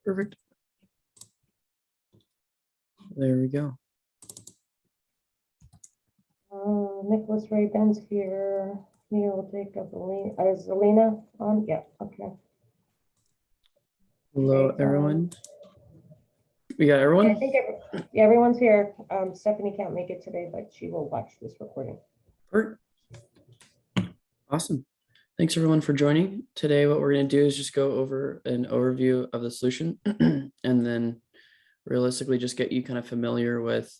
Perfect. There we go. Nicholas Ray Ben's here. Neil Jacob, is Alina on? Yeah, okay. Hello, Okay, everyone. We got I everyone? think yeah, everyone's here. Stephanie can't make it today, but she will watch this recording. Perfect. Awesome. Thanks everyone for joining. Today, what we're going to do is just go over an overview of the solution and then realistically just get you kind of familiar with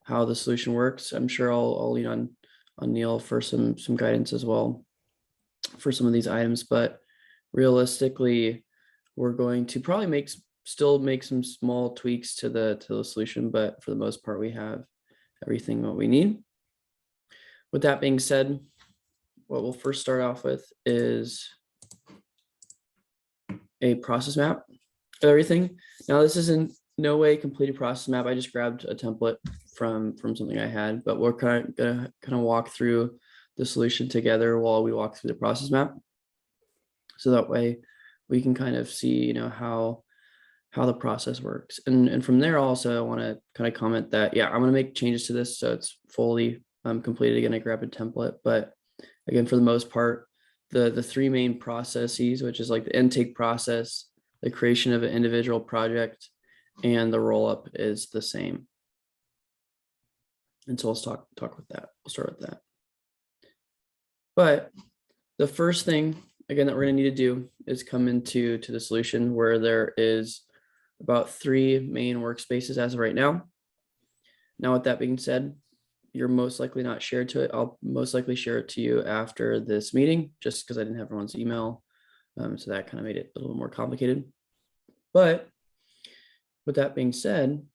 how the solution works. I'm sure I'll lean on Neil for some guidance as well for some of these items, but realistically, we're going to probably still make some small tweaks to the solution, but for the most part, we have everything what we need. With that being said, what we'll first start off with is a process map of everything. Now, this is in no way a completed process map. I just grabbed a template from something I had, but we're gonna walk through the solution together while we walk through the process map. So that way we can kind of see, how the process works. And from there also, I want to kind of comment that, yeah, I'm going to make changes to this so it's fully completed. Again, I grabbed a template, but again, for the most part, the three main processes, which is like the intake process, the creation of an individual project, and the roll-up is the same. And so let's talk with that. We'll start with that. But the first thing, again, that we're going to need to do is come into the solution where there is about 3 main workspaces as of right now. Now, with that being said, you're most likely not shared to it. I'll most likely share it to you after this meeting, just because I didn't have everyone's email. So that kind of made it a little more complicated. But with that being said,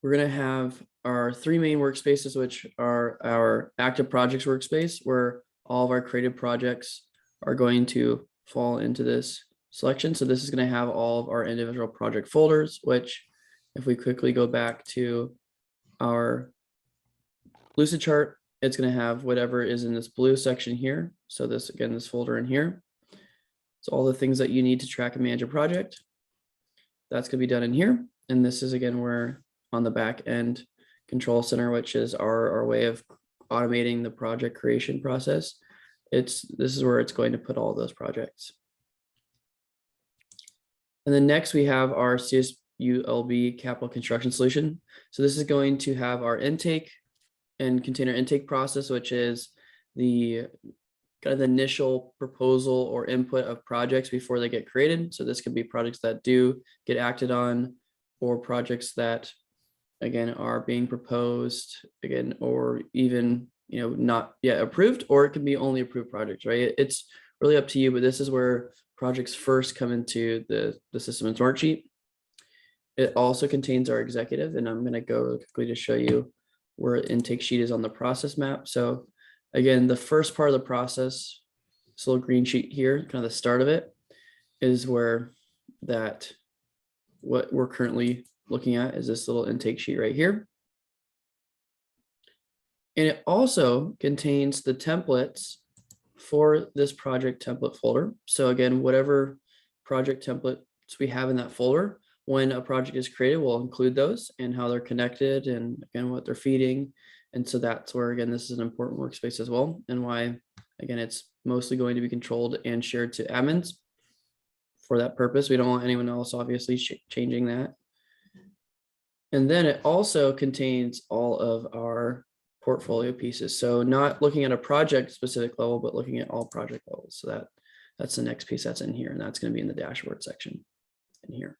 we're going to have our 3 main workspaces, which are our active projects workspace, where all of our creative projects are going to fall into this selection. So this is going to have all of our individual project folders, which if we quickly go back to our Lucid chart, it's going to have whatever is in this blue section here. So this, again, this folder in here. So all the things that you need to track and manage a project, that's going to be done in here. And this is, again, where on the back end control center, which is our way of automating the project creation process. This is where it's going to put all those projects. And then next we have our Csulb capital construction solution. So this is going to have our intake and container intake process, which is the kind of the initial proposal or input of projects before they get created. So this could be projects that do get acted on, or projects that, again, are being proposed, again, or even, not yet approved, or it can be only approved projects, right? It's really up to you, but this is where projects first come into the system in SmartSheet. It also contains our executive, and I'm going to go quickly to show you where intake sheet is on the process map. So again, the first part of the process, this little green sheet here, kind of the start of it, is where what we're currently looking at is this little intake sheet right here. And it also contains the templates for this project template folder. So again, whatever project templates we have in that folder, when a project is created, we'll include those and how they're connected and again, what they're feeding. And so that's where, again, this is an important workspace as well, and why, again, it's mostly going to be controlled and shared to admins for that purpose. We don't want anyone else obviously changing that. And then it also contains all of our portfolio pieces. So not looking at a project specific level, but looking at all project levels. So that's the next piece that's in here, and that's going to be in the dashboard section in here.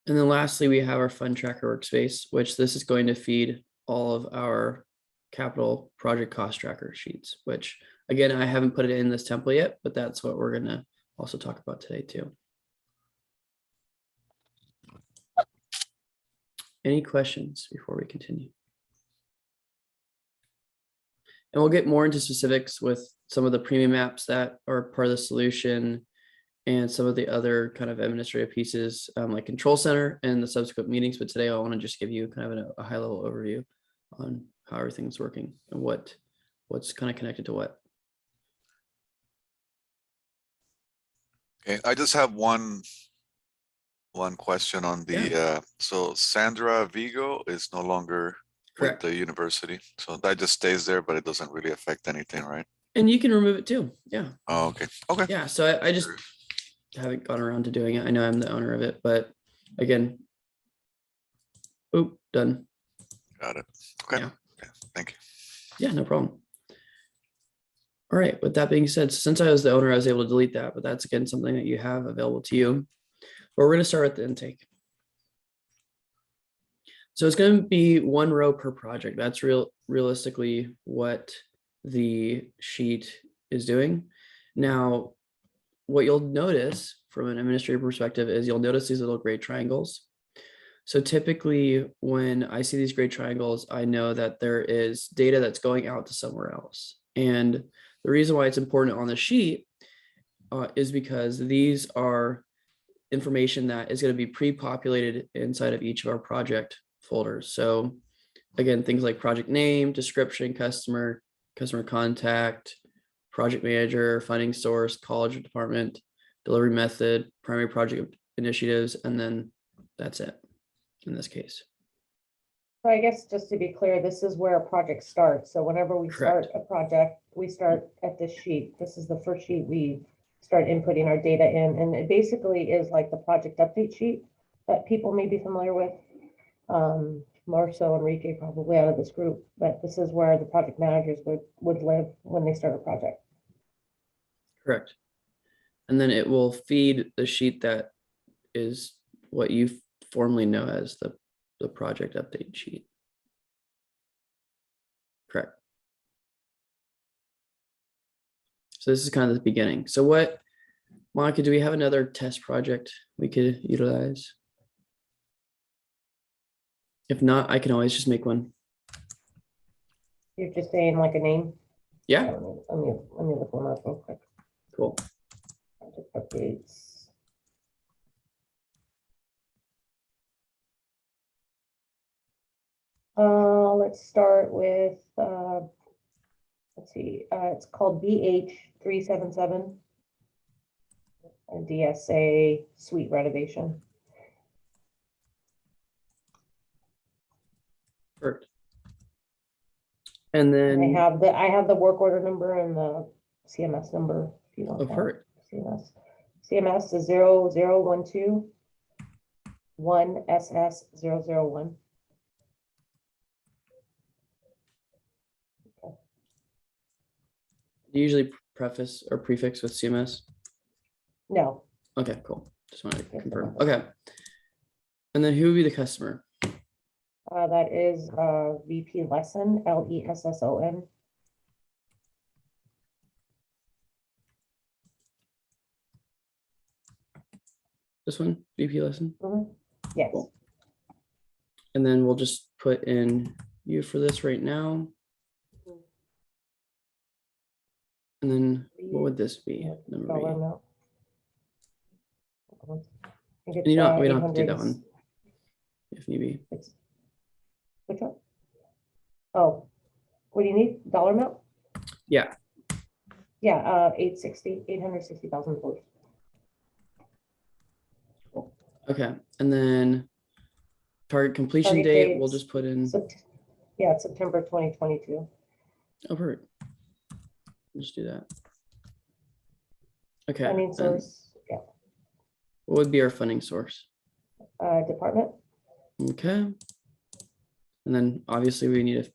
And then lastly, we have our fund tracker workspace, which this is going to feed all of our capital project cost tracker sheets, which again, I haven't put it in this template yet, but that's what we're going to also talk about today too. Any questions before we continue? And we'll get more into specifics with some of the premium apps that are part of the solution and some of the other kind of administrative pieces like Control Center and the subsequent meetings. But today I want to just give you kind of a high level overview on how everything's working and what's kind of connected to what. Okay, I just have one question on the, so Sandra Vigo is no longer with Correct. the university. So that just stays there, but it doesn't really affect anything, right? And you can remove it too. Yeah. Oh, okay, okay. Yeah. So I just haven't gone around to doing it. I know I'm the owner of it, but again, oop, done. Got it. Okay. Yeah. Okay, thank you. Yeah, no problem. All right, with that being said, since I was the owner, I was able to delete that, but that's again something that you have available to you. But we're going to start with the intake. So it's going to be one row per project. That's realistically what the sheet is doing. Now, what you'll notice from an administrative perspective is you'll notice these little gray triangles. So typically when I see these gray triangles, I know that there is data that's going out to somewhere else. And the reason why it's important on the sheet is because these are information that is going to be pre-populated inside of each of our project folders. So again, things like project name, description, customer contact, project manager, funding source, college or department, delivery method, primary project initiatives, and then that's it in this case. So I guess just to be clear, this is where a project starts. So whenever we Correct. start a project, we start at this sheet. This is the first sheet we start inputting our data in. And it basically is like the project update sheet that people may be familiar with. More so Enrique probably out of this group, but this is where the project managers would live when they start a project. Correct. And then it will feed the sheet that is what you formerly know as the project update sheet. Correct. So this is kind of the beginning. So what, Monica, do we have another test project we could utilize? If not, I can always just make one. You're just saying like a name? Yeah, Let me look one up real quick. cool. Project updates. Let's start with, let's see, it's called BH377. A DSA suite renovation. Perfect. And And then, I have the work order number and the CMS number if you want oh, that. perfect. CMS is 0012 1SS001. Do you usually preface or prefix with CMS? No, Okay, cool. Just wanted to Yes, confirm. no. Okay. And then who would be the customer? that is VP Lesson, LESSON. This one, VP lesson. Yes. Cool. And then we'll just put in you for this right now. And then what would this be? Number Dollar B. amount. I think You know, it's, we don't have to do that 800 one if need be. Which one? Oh, what do you need? Dollar amount? Yeah. Yeah, 860,000 dollars. Okay. And then target completion Target date, we'll dates, just put in. Yeah, it's September 2022. Oh, perfect. Just do that. Okay. Funding And source, yeah, what would be our funding source? department. Okay. And then obviously we need to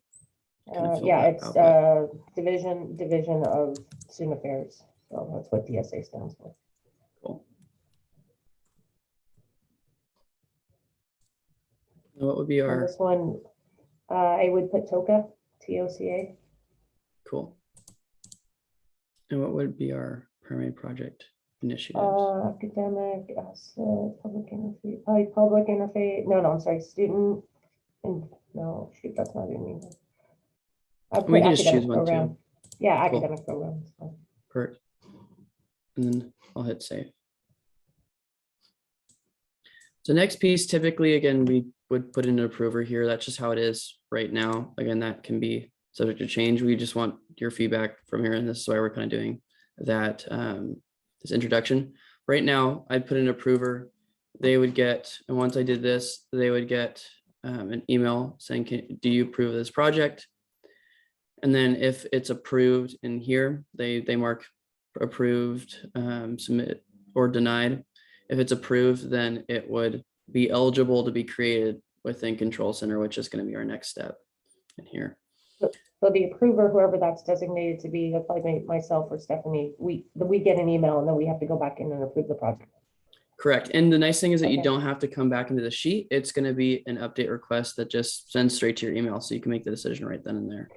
kind of fill Yeah, that it's out. division of student affairs. So that's what DSA stands for. Cool. And what would be And our this one, I would put TOCA, TOCA. cool? And what would be our primary project initiatives? Academic, public interface, probably public interface. No, I'm sorry, student. And no, shoot, that's not even me. We can just choose one program. too. Yeah, Cool. academic program. Perfect. And then I'll hit save. So next piece, typically, again, we would put in an approver here. That's just how it is right now. Again, that can be subject to change. We just want your feedback from here. And this is why we're kind of doing that, this introduction. right now I'd put an approver. They would get, and once I did this, they would get an email saying, do you approve this project? And then if it's approved in here, they mark approved, submit or denied. If it's approved, then it would be eligible to be created within Control Center, which is going to be our next step in here. So the approver, whoever that's designated to be, if I myself or Stephanie, we get an email and then we have to go back in and approve the project. Correct. And the nice thing is that you Okay. don't have to come back into the sheet. It's going to be an update request that just sends straight to your email. So you can make the decision right then and there.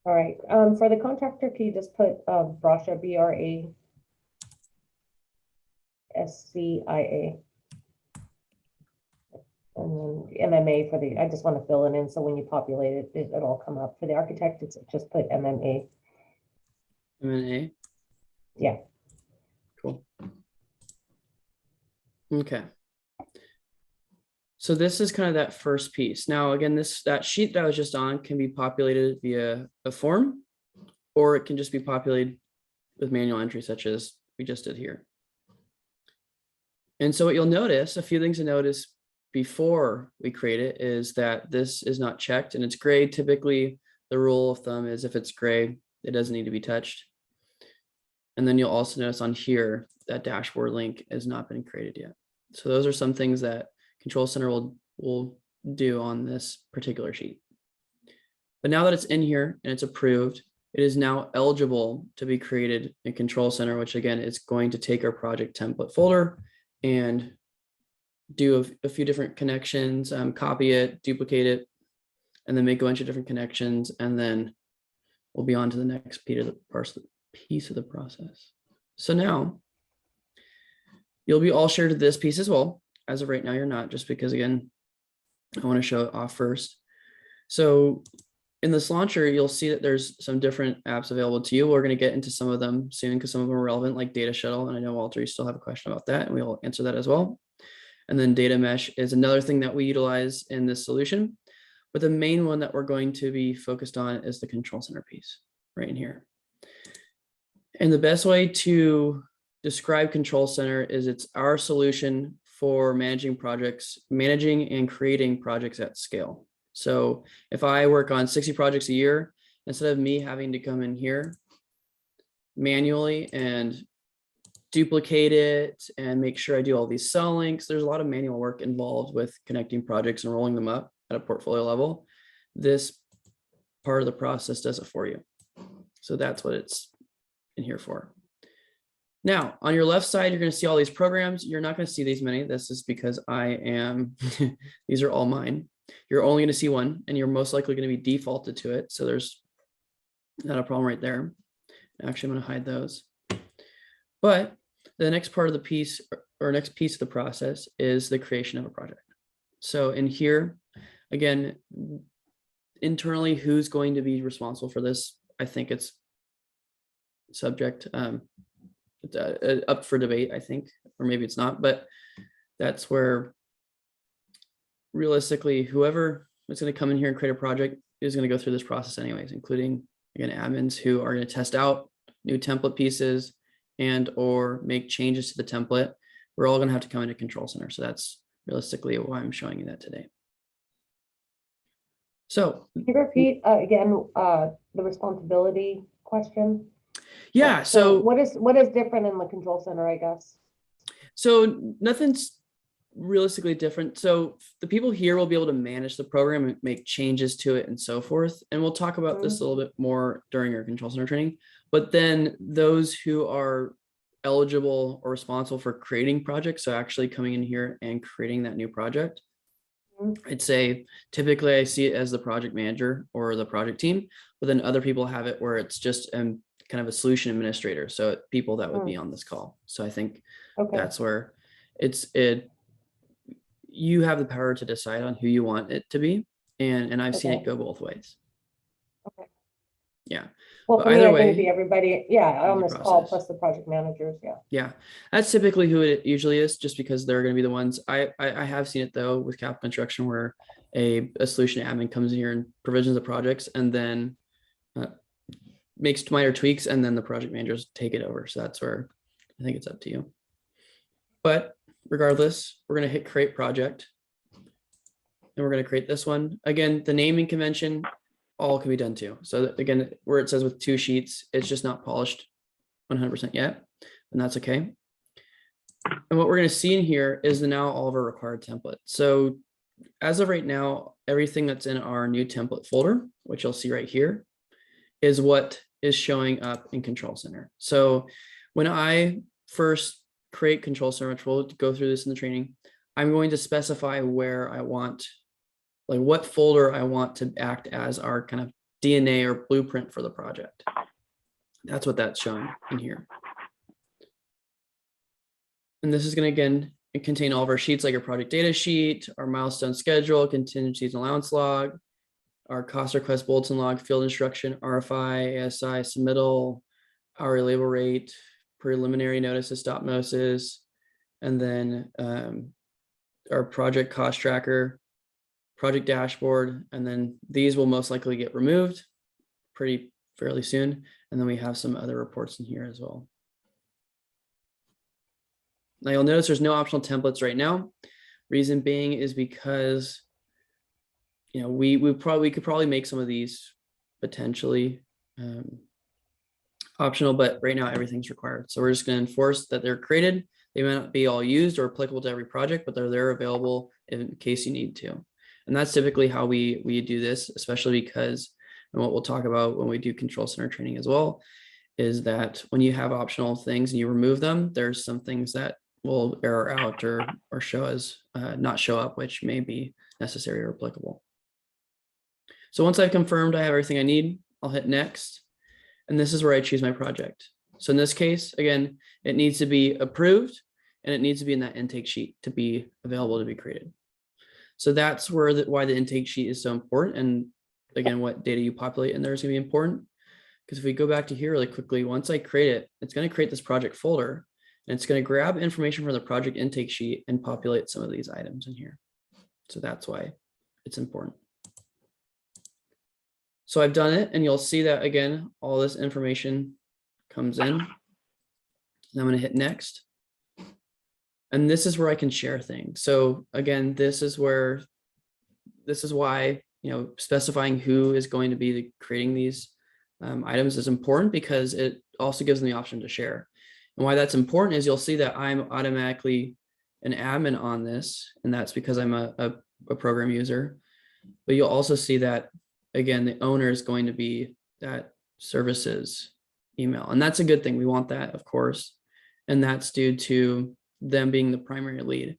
All right, for the contractor, can you just put Brascia, BRASCIA? And then MMA for the, I just want to fill it in, so when you populate it, it'll all come up. For the architect, it's just put MMA. M&A. Yeah. Cool. Okay. So this is kind of that first piece. Now, again, that sheet that I was just on can be populated via a form, or it can just be populated with manual entry, such as we just did here. And so what you'll notice, a few things to notice before we create it, is that this is not checked and it's gray. Typically, the rule of thumb is if it's gray, it doesn't need to be touched. And then you'll also notice on here that dashboard link has not been created yet. So those are some things that Control Center will do on this particular sheet. But now that it's in here and it's approved, it is now eligible to be created in Control Center, which again is going to take our project template folder and do a few different connections, copy it, duplicate it, and then make a bunch of different connections, and then we'll be on to the next piece of the process. So now you'll be all shared to this piece as well. As of right now, you're not, just because again, I want to show it off first. So in this launcher, you'll see that there's some different apps available to you. We're going to get into some of them soon because some of them are relevant, like Data Shuttle. And I know, Walter, you still have a question about that, and we'll answer that as well. And then Data Mesh is another thing that we utilize in this solution. But the main one that we're going to be focused on is the Control Center piece right in here. And the best way to describe Control Center is it's our solution for managing projects, managing and creating projects at scale. So if I work on 60 projects a year, instead of me having to come in here manually and duplicate it and make sure I do all these cell links, there's a lot of manual work involved with connecting projects and rolling them up at a portfolio level. This part of the process does it for you. So that's what it's in here for. Now, on your left side, you're going to see all these programs. You're not going to see these many. This is because I am, these are all mine. You're only going to see one, and you're most likely going to be defaulted to it. So there's not a problem right there. Actually, I'm going to hide those. But the next part of the piece, or next piece of the process, is the creation of a project. So in here, again, internally, who's going to be responsible for this? I think it's subject up for debate, I think, or maybe it's not, but that's where realistically, whoever is going to come in here and create a project is going to go through this process anyways, including, again, admins who are going to test out new template pieces and or make changes to the template. We're all going to have to come into Control Center. So that's realistically why I'm showing you that today. So can you repeat again the responsibility question? Yeah, so what is different in the Control Center, I guess? So nothing's realistically different. So the people here will be able to manage the program and make changes to it and so forth. And we'll talk about this a little bit more during our Control Center training. But then those who are eligible or responsible for creating projects, so actually coming in here and creating that new project, I'd say typically I see it as the project manager or the project team, but then other people have it where it's just kind of a solution administrator. So people that would be on this call. So I think that's where you have the power to decide on who you want it to be. And I've seen it go both ways. Okay. Yeah. Well, but for me, either I think way, it'd be everybody, on this call, process. plus the project managers, Yeah, that's typically who it usually is, just because they're going to be the ones. I have seen it though with capital construction where a solution admin comes in here and provisions the projects and then makes minor tweaks, and then the project managers take it over. So that's where I think it's up to you. But regardless, we're going to hit create project. And we're going to create this one. Again, the naming convention, all can be done too. So again, where it says with 2 sheets, it's just not polished 100% yet, and that's okay. And what we're going to see in here is now all of our required templates. So as of right now, everything that's in our new template folder, which you'll see right here, is what is showing up in Control Center. So when I first create Control Center, which we'll go through this in the training, I'm going to specify where I want, like what folder I want to act as our kind of DNA or blueprint for the project. That's what that's showing in here. And this is going to, again, contain all of our sheets, like our project data sheet, our milestone schedule, contingencies and allowance log, our cost request bulletin log, field instruction, RFI, ASI, submittal, hourly labor rate, preliminary notices, stop notices, and then our project cost tracker, project dashboard, and then these will most likely get removed fairly soon. And then we have some other reports in here as well. Now you'll notice there's no optional templates right now. Reason being is because, you know, we could probably make some of these potentially optional, but right now everything's required. So we're just going to enforce that they're created. They may not be all used or applicable to every project, but they're there available in case you need to. And that's typically how we do this, especially because, and what we'll talk about when we do Control Center training as well, is that when you have optional things and you remove them, there's some things that will error out or show as not show up, which may be necessary or applicable. So once I've confirmed I have everything I need, I'll hit next. And this is where I choose my project. So in this case, again, it needs to be approved and it needs to be in that intake sheet to be available to be created. So that's where why the intake sheet is so important. And again, what data you populate in there is going to be important. Because if we go back to here really quickly, once I create it, it's going to create this project folder. And it's going to grab information from the project intake sheet and populate some of these items in here. So that's why it's important. So I've done it, and you'll see that again, all this information comes in. And I'm going to hit next. And this is where I can share things. So again, this is why, you know, specifying who is going to be creating these items is important, because it also gives them the option to share. And why that's important is you'll see that I'm automatically an admin on this, and that's because I'm a program user. But you'll also see that, again, the owner is going to be that services email. And that's a good thing. We want that, of course. And that's due to them being the primary lead.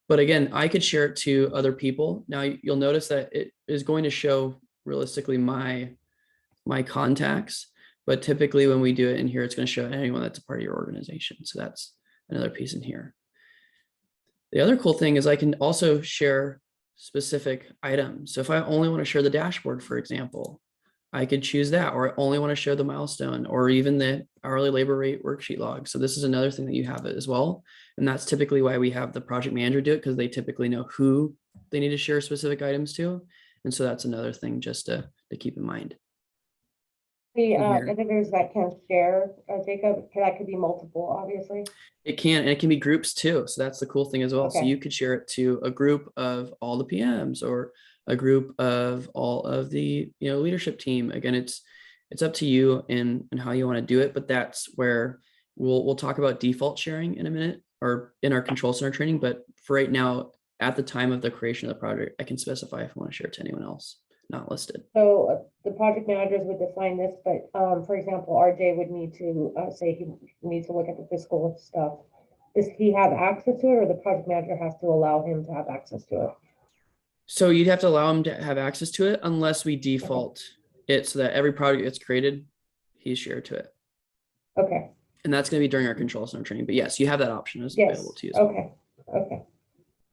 But again, I could share it to other people. Now you'll notice that it is going to show realistically my contacts. But typically when we do it in here, it's going to show anyone that's a part of your organization. So that's another piece in here. The other cool thing is I can also share specific items. So if I only want to share the dashboard, for example, I could choose that, or I only want to share the milestone or even the hourly labor rate worksheet log. So this is another thing that you have as well. And that's typically why we have the project manager do it, because they typically know who they need to share specific items to. And so that's another thing just to keep in mind. The editors that can share, Jacob, that could be multiple, obviously. It can, and it can be groups too. So that's the cool thing as well. Okay. So you could share it to a group of all the PMs or a group of all of the, you know, leadership team. Again, it's up to you and how you want to do it. But that's where we'll talk about default sharing in a minute, or in our Control Center training. But for right now, at the time of the creation of the project, I can specify if I want to share it to anyone else not listed. So the project managers would define this, but for example, RJ would need to say he needs to look at the fiscal stuff. Does he have access to it, or the project manager has to allow him to have access to it? So you'd have to allow him to have access to it, unless we default it so that every project that's created, he's shared to it. Okay. And that's going to be during our Control Center training. But yes, you have that option as available to you as well. Okay. Okay.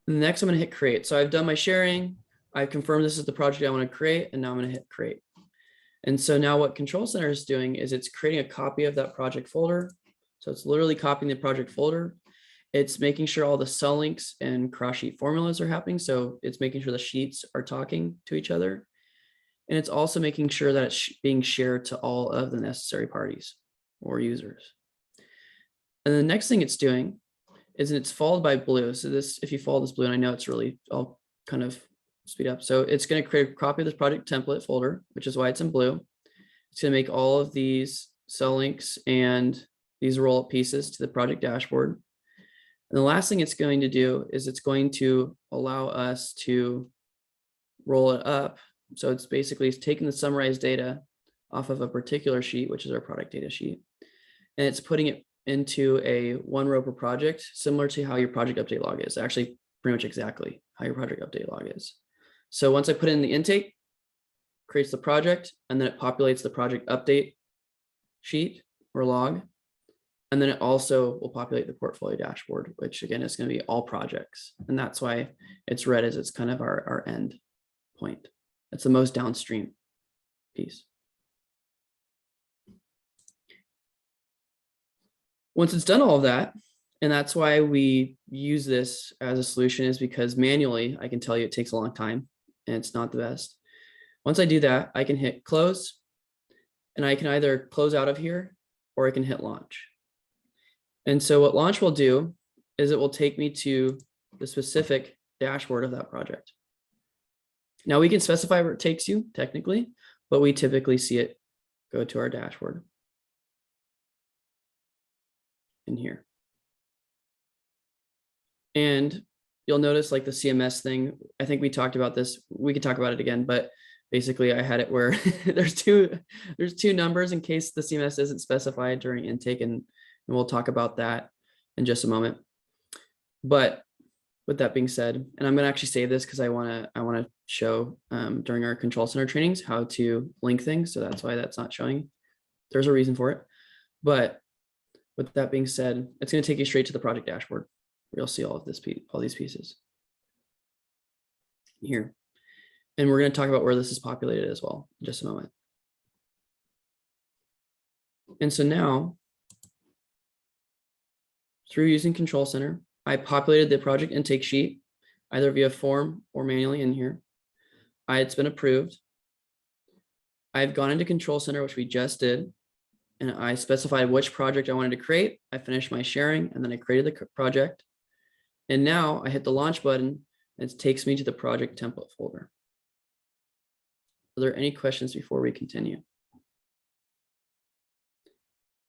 Next, I'm going to hit create. So I've done my sharing. I've confirmed this is the project I want to create, and now I'm going to hit create. And so now what Control Center is doing is it's creating a copy of that project folder. So it's literally copying the project folder. It's making sure all the cell links and cross sheet formulas are happening. So it's making sure the sheets are talking to each other. And it's also making sure that it's being shared to all of the necessary parties or users. And the next thing it's doing is it's followed by blue. So this, if you follow this blue, and I know it's really, I'll kind of speed up. So it's going to create a copy of this project template folder, which is why it's in blue. It's going to make all of these cell links and these roll up pieces to the project dashboard. And the last thing it's going to do is it's going to allow us to roll it up. So it's basically taking the summarized data off of a particular sheet, which is our product data sheet, and it's putting it into a one row per project, similar to how your project update log is. Actually, pretty much exactly how your project update log is. So once I put in the intake, creates the project, and then it populates the project update sheet or log. And then it also will populate the portfolio dashboard, which again is going to be all projects. And that's why it's red, as it's kind of our end point. It's the most downstream piece. Once it's done all of that, and that's why we use this as a solution, is because manually, I can tell you it takes a long time and it's not the best. Once I do that, I can hit close, and I can either close out of here or I can hit launch. And so what launch will do is it will take me to the specific dashboard of that project. Now we can specify where it takes you technically, but we typically see it go to our dashboard in here. And you'll notice like the CMS thing, I think we talked about this, we could talk about it again, but basically I had it where there's two numbers in case the CMS isn't specified during intake, and we'll talk about that in just a moment. But with that being said, and I'm going to actually save this because I want to show during our control center trainings how to link things. So that's why that's not showing. There's a reason for it. But with that being said, it's going to take you straight to the project dashboard where you'll see all of this, all these pieces here. And we're going to talk about where this is populated as well in just a moment. And so now, through using Control Center, I populated the project intake sheet, either via form or manually in here. It's been approved. I've gone into Control Center, which we just did, and I specified which project I wanted to create. I finished my sharing, and then I created the project. And now I hit the launch button, and it takes me to the project template folder. Are there any questions before we continue?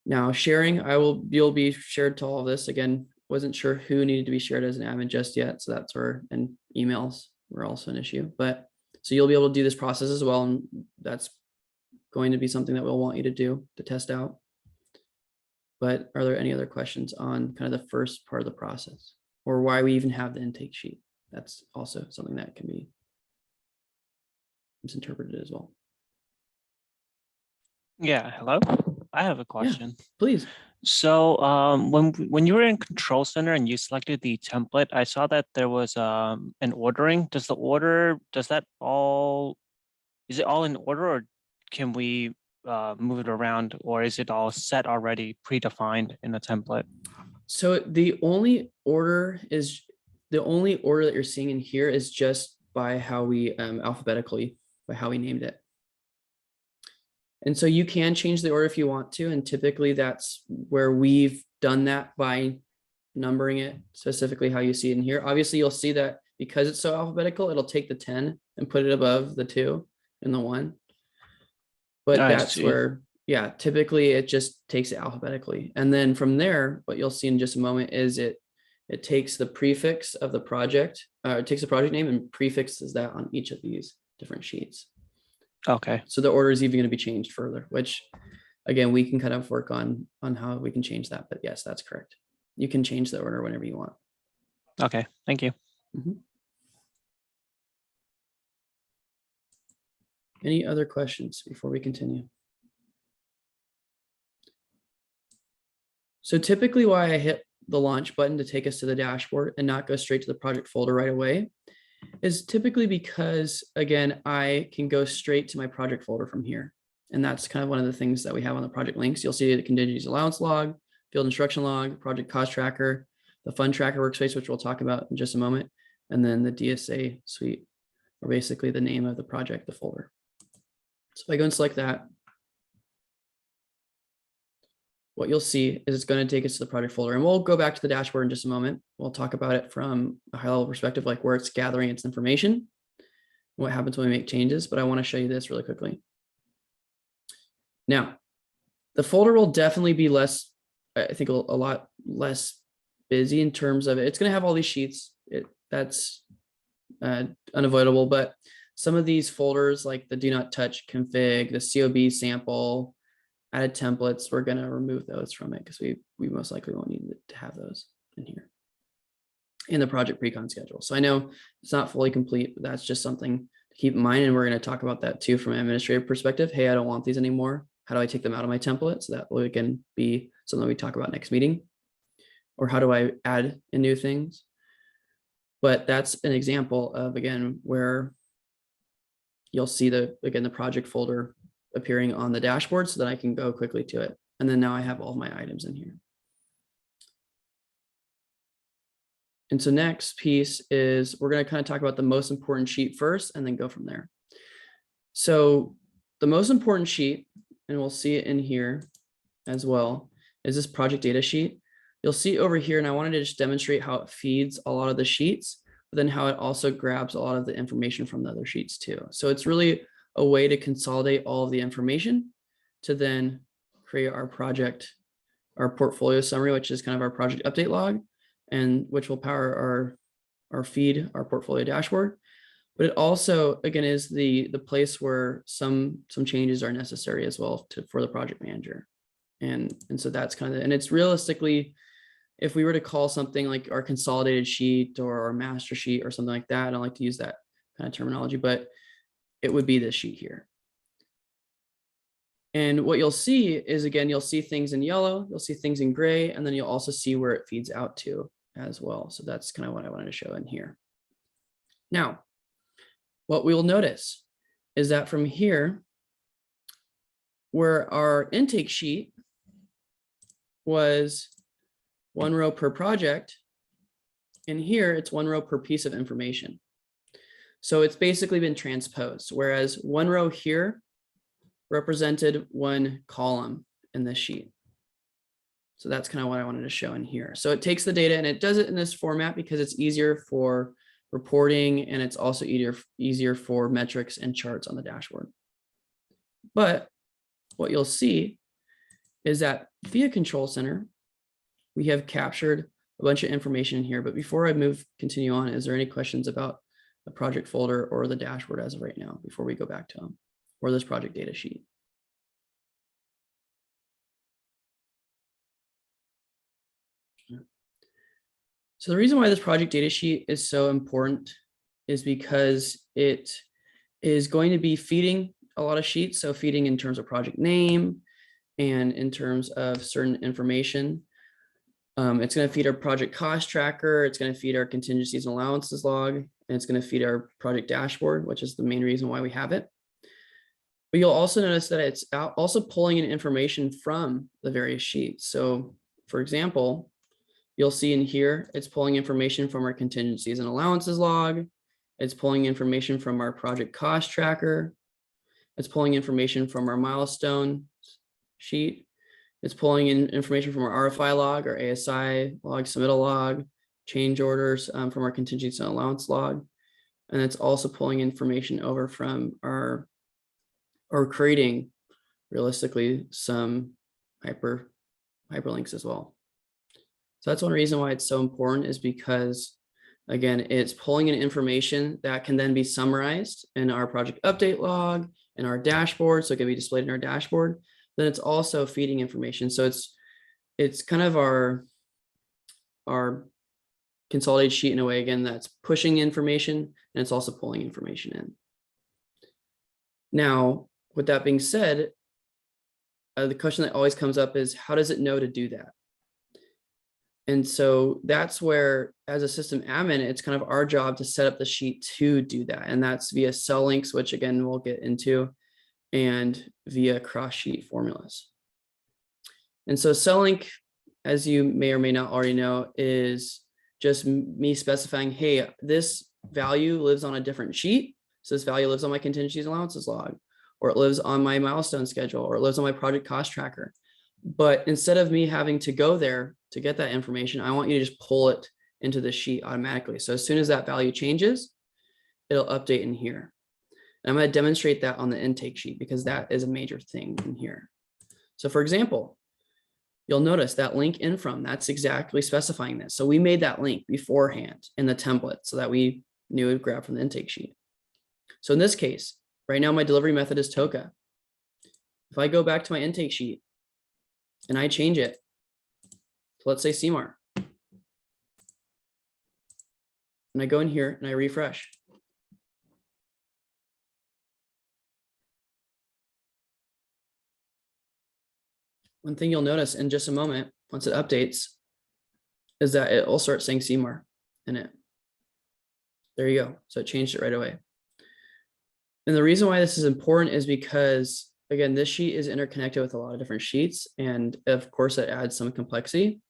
Now sharing, you'll be shared to all of this. Again, wasn't sure who needed to be shared as an admin just yet. So that's where, and emails were also an issue, but so you'll be able to do this process as well. And that's going to be something that we'll want you to do to test out. But are there any other questions on kind of the first part of the process, or why we even have the intake sheet? That's also something that can be misinterpreted as well. Yeah, hello. I have a question. Please. So when you were in Control Center and you selected the template, I saw that there was an ordering. Is it all in order, or can we move it around, or is it all set already predefined in the template? So the only order that you're seeing in here is just by how we alphabetically, by how we named it. And so you can change the order if you want to. And typically that's where we've done that by numbering it specifically how you see it in here. Obviously you'll see that because it's so alphabetical, it'll take the 10 and put it above the 2 and the 1. But that's where, yeah, typically it just takes it alphabetically. And then from there, what you'll see in just a moment is it takes the prefix of the project, it takes the project name and prefixes that on each of these different sheets. Okay. So the order is even going to be changed further, which again, we can kind of work on how we can change that. But yes, that's correct. You can change the order whenever you want. Okay, thank you. Mm-hmm. Any other questions before we continue? So typically why I hit the launch button to take us to the dashboard and not go straight to the project folder right away is typically because, again, I can go straight to my project folder from here. And that's kind of one of the things that we have on the project links. You'll see the contingencies allowance log, field instruction log, project cost tracker, the fund tracker workspace, which we'll talk about in just a moment, and then the DSA suite, or basically the name of the project, the folder. So I go and select that. what you'll see is it's going to take us to the project folder, and we'll go back to the dashboard in just a moment. We'll talk about it from a high level perspective, like where it's gathering its information, what happens when we make changes, but I want to show you this really quickly. Now, the folder will definitely be less, I think a lot less busy in terms of it. It's going to have all these sheets. That's unavoidable, but some of these folders like the do not touch config, the COB sample, added templates, we're going to remove those from it because we most likely won't need to have those in here in the project pre-con schedule. So I know it's not fully complete, but that's just something to keep in mind. And we're going to talk about that too from an administrative perspective. Hey, I don't want these anymore. How do I take them out of my template? So that will again be something we talk about next meeting. Or how do I add in new things? But that's an example of, again, where you'll see the project folder appearing on the dashboard so that I can go quickly to it. And then now I have all of my items in here. And so next piece is we're going to kind of talk about the most important sheet first and then go from there. So the most important sheet, and we'll see it in here as well, is this project data sheet. You'll see over here, and I wanted to just demonstrate how it feeds a lot of the sheets, but then how it also grabs a lot of the information from the other sheets too. So it's really a way to consolidate all of the information to then create our portfolio summary, which is kind of our project update log, and which will power our feed, our portfolio dashboard. But it also, again, is the place where some changes are necessary as well for the project manager. And so that's kind of and it's realistically, if we were to call something like our consolidated sheet or our master sheet or something like that, I don't like to use that kind of terminology, but it would be this sheet here. And what you'll see is, again, you'll see things in yellow, you'll see things in gray, and then you'll also see where it feeds out to as well. So that's kind of what I wanted to show in here. Now, what we'll notice is that from here, where our intake sheet was 1 row per project, and here it's 1 row per piece of information. So it's basically been transposed, whereas 1 row here represented 1 column in this sheet. So that's kind of what I wanted to show in here. So it takes the data and it does it in this format because it's easier for reporting, and it's also easier for metrics and charts on the dashboard. But what you'll see is that via Control Center, we have captured a bunch of information in here. But before I continue on, is there any questions about the project folder or the dashboard as of right now, before we go back to them, or this project data sheet? So the reason why this project data sheet is so important is because it is going to be feeding a lot of sheets. So feeding in terms of project name and in terms of certain information. It's going to feed our project cost tracker. It's going to feed our contingencies and allowances log, and it's going to feed our project dashboard, which is the main reason why we have it. But you'll also notice that it's also pulling in information from the various sheets. So for example, you'll see in here, it's pulling information from our contingencies and allowances log. It's pulling information from our project cost tracker. It's pulling information from our milestone sheet. It's pulling in information from our RFI log, our ASI log, submittal log, change orders from our contingencies and allowance log. And it's also pulling information over from or creating realistically some hyperlinks as well. So that's one reason why it's so important, is because, again, it's pulling in information that can then be summarized in our project update log, in our dashboard, so it can be displayed in our dashboard. Then it's also feeding information. So it's kind of our consolidated sheet in a way, again, that's pushing information, and it's also pulling information in. Now, with that being said, the question that always comes up is, how does it know to do that? And so that's where, as a system admin, it's kind of our job to set up the sheet to do that. And that's via cell links, which again, we'll get into, and via cross sheet formulas. And so cell link, as you may or may not already know, is just me specifying, hey, this value lives on a different sheet. So this value lives on my contingencies and allowances log, or it lives on my milestone schedule, or it lives on my project cost tracker. But instead of me having to go there to get that information, I want you to just pull it into the sheet automatically. So as soon as that value changes, it'll update in here. And I'm going to demonstrate that on the intake sheet because that is a major thing in here. So for example, you'll notice that link in from, that's exactly specifying this. So we made that link beforehand in the template so that we knew it would grab from the intake sheet. So in this case, right now my delivery method is Toka. If I go back to my intake sheet and I change it, so let's say CMAR, and I go in here and I refresh. One thing you'll notice in just a moment, once it updates, is that it will start saying CMAR in it. There you go. So it changed it right away. And the reason why this is important is because, again, this sheet is interconnected with a lot of different sheets. And of course, it adds some complexity.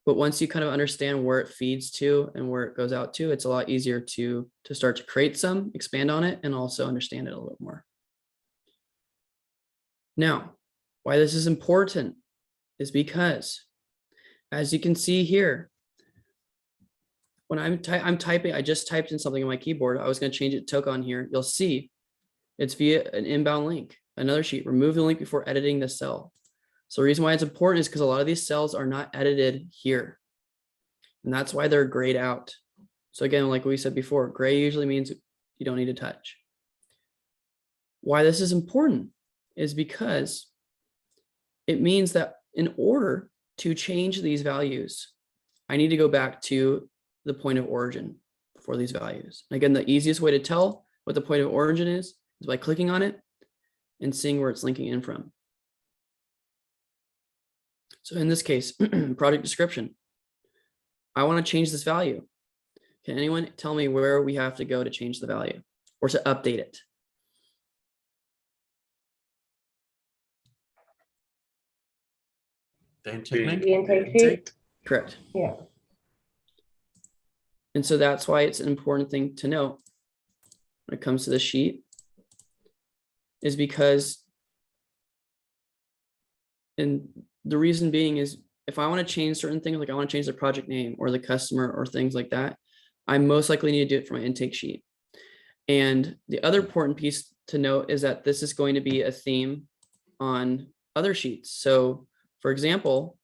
But once you kind of understand where it feeds to and where it goes out to, it's a lot easier to start to create some, expand on it, and also understand it a little bit more. Now, why this is important is because, as you can see here, when I'm typing, I just typed in something on my keyboard. I was going to change it to Toka on here. You'll see it's via an inbound link. Another sheet, remove the link before editing the cell. So the reason why it's important is because a lot of these cells are not edited here. And that's why they're grayed out. So again, like we said before, gray usually means you don't need to touch. Why this is important is because it means that in order to change these values, I need to go back to the point of origin for these values. And again, the easiest way to tell what the point of origin is by clicking on it and seeing where it's linking in from. So in this case, project description, I want to change this value. Can anyone tell me where we have to go to change the value or to update it? The intake link? The intake sheet? Correct. Yeah. And so that's why it's an important thing to note when it comes to the sheet, is because, and the reason being is if I want to change certain things, like I want to change the project name or the customer or things like that, I most likely need to do it for my intake sheet. And the other important piece to note is that this is going to be a theme on other sheets. So for example,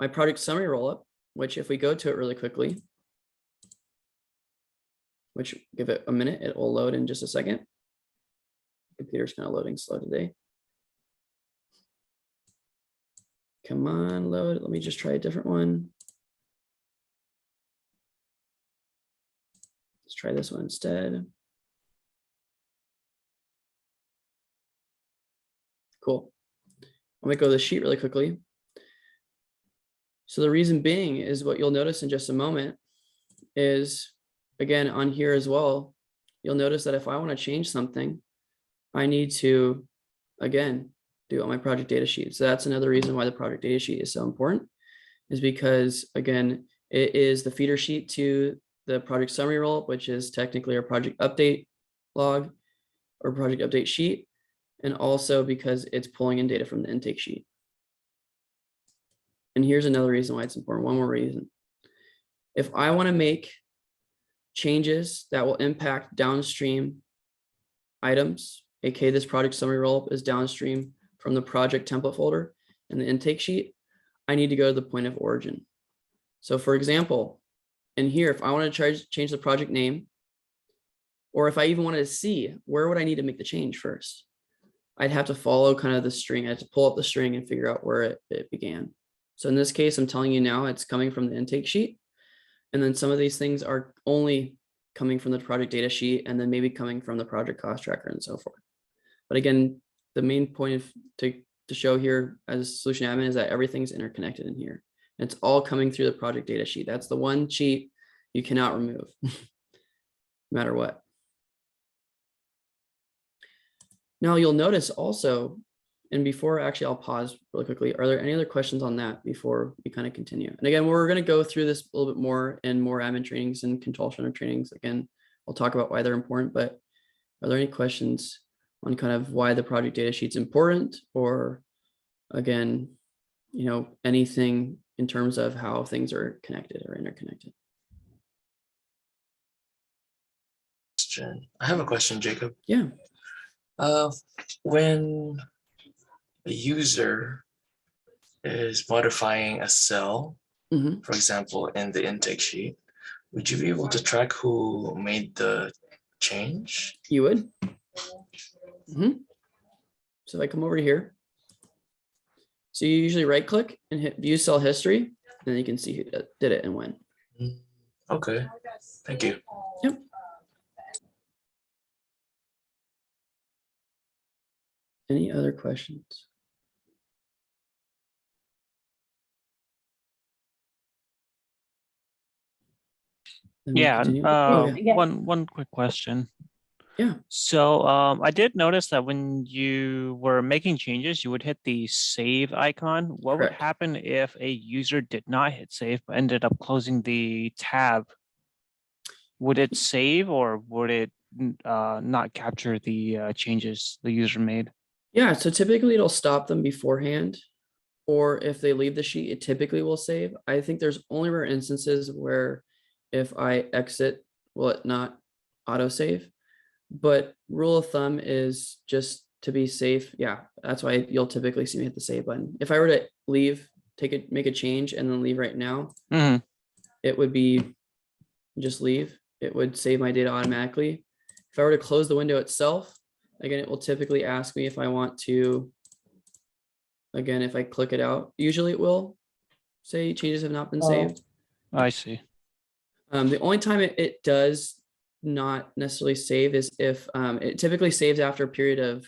my project summary rollup, which if we go to it really quickly, which give it a minute, it will load in just a second. Computer's kind of loading slow today. Come on, load. Let me just try a different one. Let's try this one instead. Cool. I'm gonna go to the sheet really quickly. So the reason being is what you'll notice in just a moment is, again, on here as well, you'll notice that if I want to change something, I need to, again, do it on my project data sheet. So that's another reason why the project data sheet is so important, is because, again, it is the feeder sheet to the project summary rollup, which is technically our project update log or project update sheet, and also because it's pulling in data from the intake sheet. And here's another reason why it's important. One more reason. If I want to make changes that will impact downstream items, aka this project summary rollup is downstream from the project template folder in the intake sheet, I need to go to the point of origin. So for example, in here, if I want to change the project name, or if I even wanted to see where would I need to make the change first, I'd have to follow kind of the string. I have to pull up the string and figure out where it began. So in this case, I'm telling you now it's coming from the intake sheet. And then some of these things are only coming from the project data sheet and then maybe coming from the project cost tracker and so forth. But again, the main point to show here as a solution admin is that everything's interconnected in here. And it's all coming through the project data sheet. That's the one sheet you cannot remove, no matter what. Now you'll notice also, and before actually I'll pause really quickly, are there any other questions on that before we kind of continue? And again, we're going to go through this a little bit more in more admin trainings and control center trainings. Again, we'll talk about why they're important, but are there any questions on kind of why the project data sheet's important, or again, anything in terms of how things are connected or interconnected. I have a question, Jacob. Yeah. When a user is modifying a cell, Mhm. for example, in the intake sheet, would you be able to track who made the change? You would. So if I come over here, so you usually right click and hit view cell history, and then you can see who did it and when. Okay, thank you. Yep. Any other questions? Let me Yeah, continue. Okay. Yeah. one quick question. Yeah. So I did notice that when you were making changes, you would hit the save icon. What would Correct. happen if a user did not hit save but ended up closing the tab? Would it save or would it not capture the changes the user made? Yeah, so typically it'll stop them beforehand, or if they leave the sheet, it typically will save. I think there's only rare instances where if I exit, will it not autosave? But rule of thumb is just to be safe. Yeah, that's why you'll typically see me hit the save button. If I were to leave, make a change and then leave right now, Mhm. it would be just leave. It would save my data automatically. If I were to close the window itself, again, it will typically ask me if I want to, again, if I click it out, usually it will say changes have not been Oh. saved. I see. The only time it does not necessarily save is if it typically saves after a period of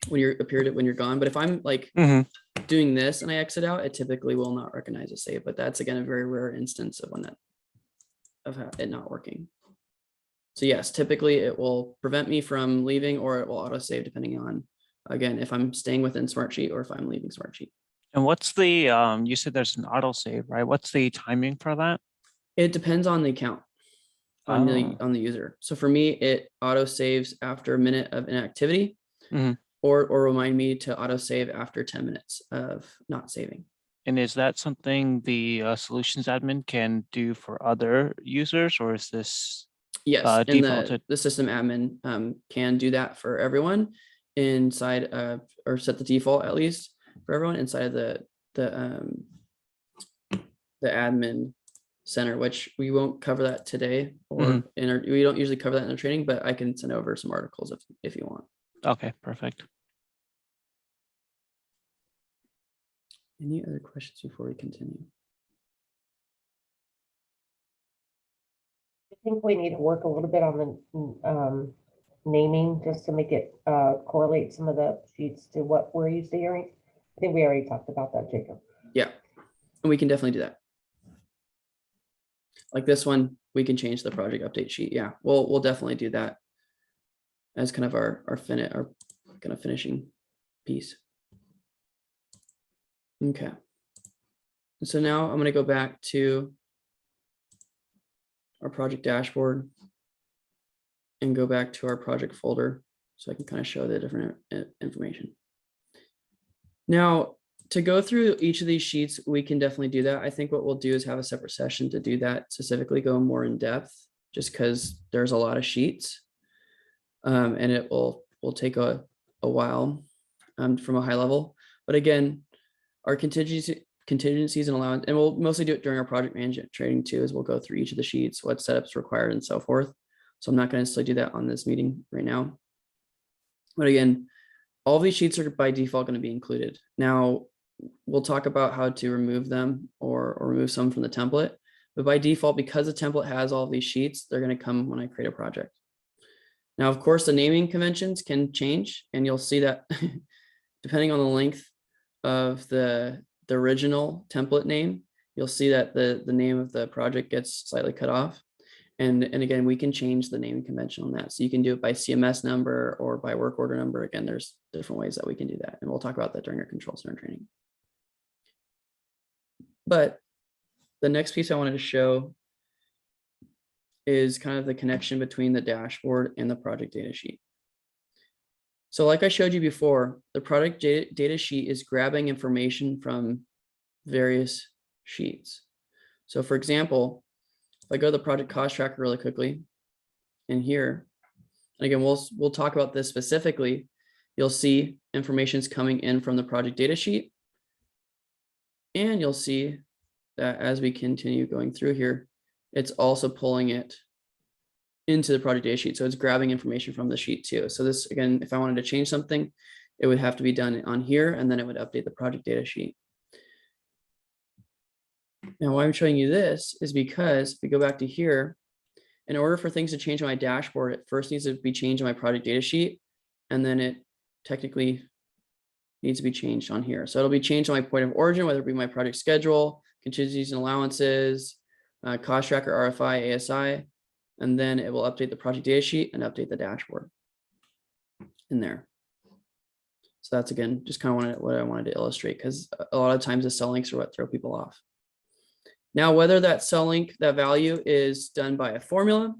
when you're gone. But if I'm like Mhm. doing this and I exit out, it typically will not recognize a save. But that's again a very rare instance of it not working. So yes, typically it will prevent me from leaving, or it will auto save depending on, again, if I'm staying within Smartsheet or if I'm leaving Smartsheet. And what's the you said there's an auto save, right? What's the timing for that? It depends on the account, on the user. So for me, it auto saves after a minute of inactivity, Mhm. or remind me to auto save after 10 minutes of not saving. And is that something the solutions admin can do for other users, or is this Yes, and defaulted? the system admin can do that for everyone inside of, or set the default at least for everyone inside of the admin center, which we won't cover that today, or we don't usually cover that in our training, but I can send over some articles if you want. Okay, perfect. Any other questions before we continue? I think we need to work a little bit on the naming, just to make it correlate some of the sheets to what we're used to hearing. I think we already talked about that, Jacob. Yeah, and we can definitely do that. Like this one, we can change the project update sheet. Yeah, we'll definitely do that as kind of our kind of finishing piece. Okay. So now I'm going to go back to our project dashboard and go back to our project folder so I can kind of show the different information. Now, to go through each of these sheets, we can definitely do that. I think what we'll do is have a separate session to do that, specifically go more in depth, just because there's a lot of sheets. And it will take a while from a high level. But again, our contingencies and allowance, and we'll mostly do it during our project management training too, as we'll go through each of the sheets, what setups required and so forth. So I'm not going to necessarily do that on this meeting right now. But again, all of these sheets are by default going to be included. Now, we'll talk about how to remove them or remove some from the template. But by default, because the template has all of these sheets, they're going to come when I create a project. Now, of course, the naming conventions can change, and you'll see that depending on the length of the original template name, you'll see that the name of the project gets slightly cut off. And again, we can change the naming convention on that. So you can do it by CMS number or by work order number. Again, there's different ways that we can do that. And we'll talk about that during our control center training. But the next piece I wanted to show is kind of the connection between the dashboard and the project data sheet. So like I showed you before, the product data sheet is grabbing information from various sheets. So for example, if I go to the project cost tracker really quickly in here, and again, we'll talk about this specifically. You'll see information's coming in from the project data sheet. And you'll see that as we continue going through here, it's also pulling it into the project data sheet. So it's grabbing information from the sheet too. So this, again, if I wanted to change something, it would have to be done on here, and then it would update the project data sheet. Now, why I'm showing you this is because if we go back to here, in order for things to change on my dashboard, it first needs to be changed on my project data sheet, and then it technically needs to be changed on here. So it'll be changed on my point of origin, whether it be my project schedule, contingencies and allowances, cost tracker, RFI, ASI, and then it will update the project data sheet and update the dashboard in there. So that's, again, just kind of what I wanted to illustrate, because a lot of times the cell links are what throw people off. Now, whether that cell link, that value is done by a formula,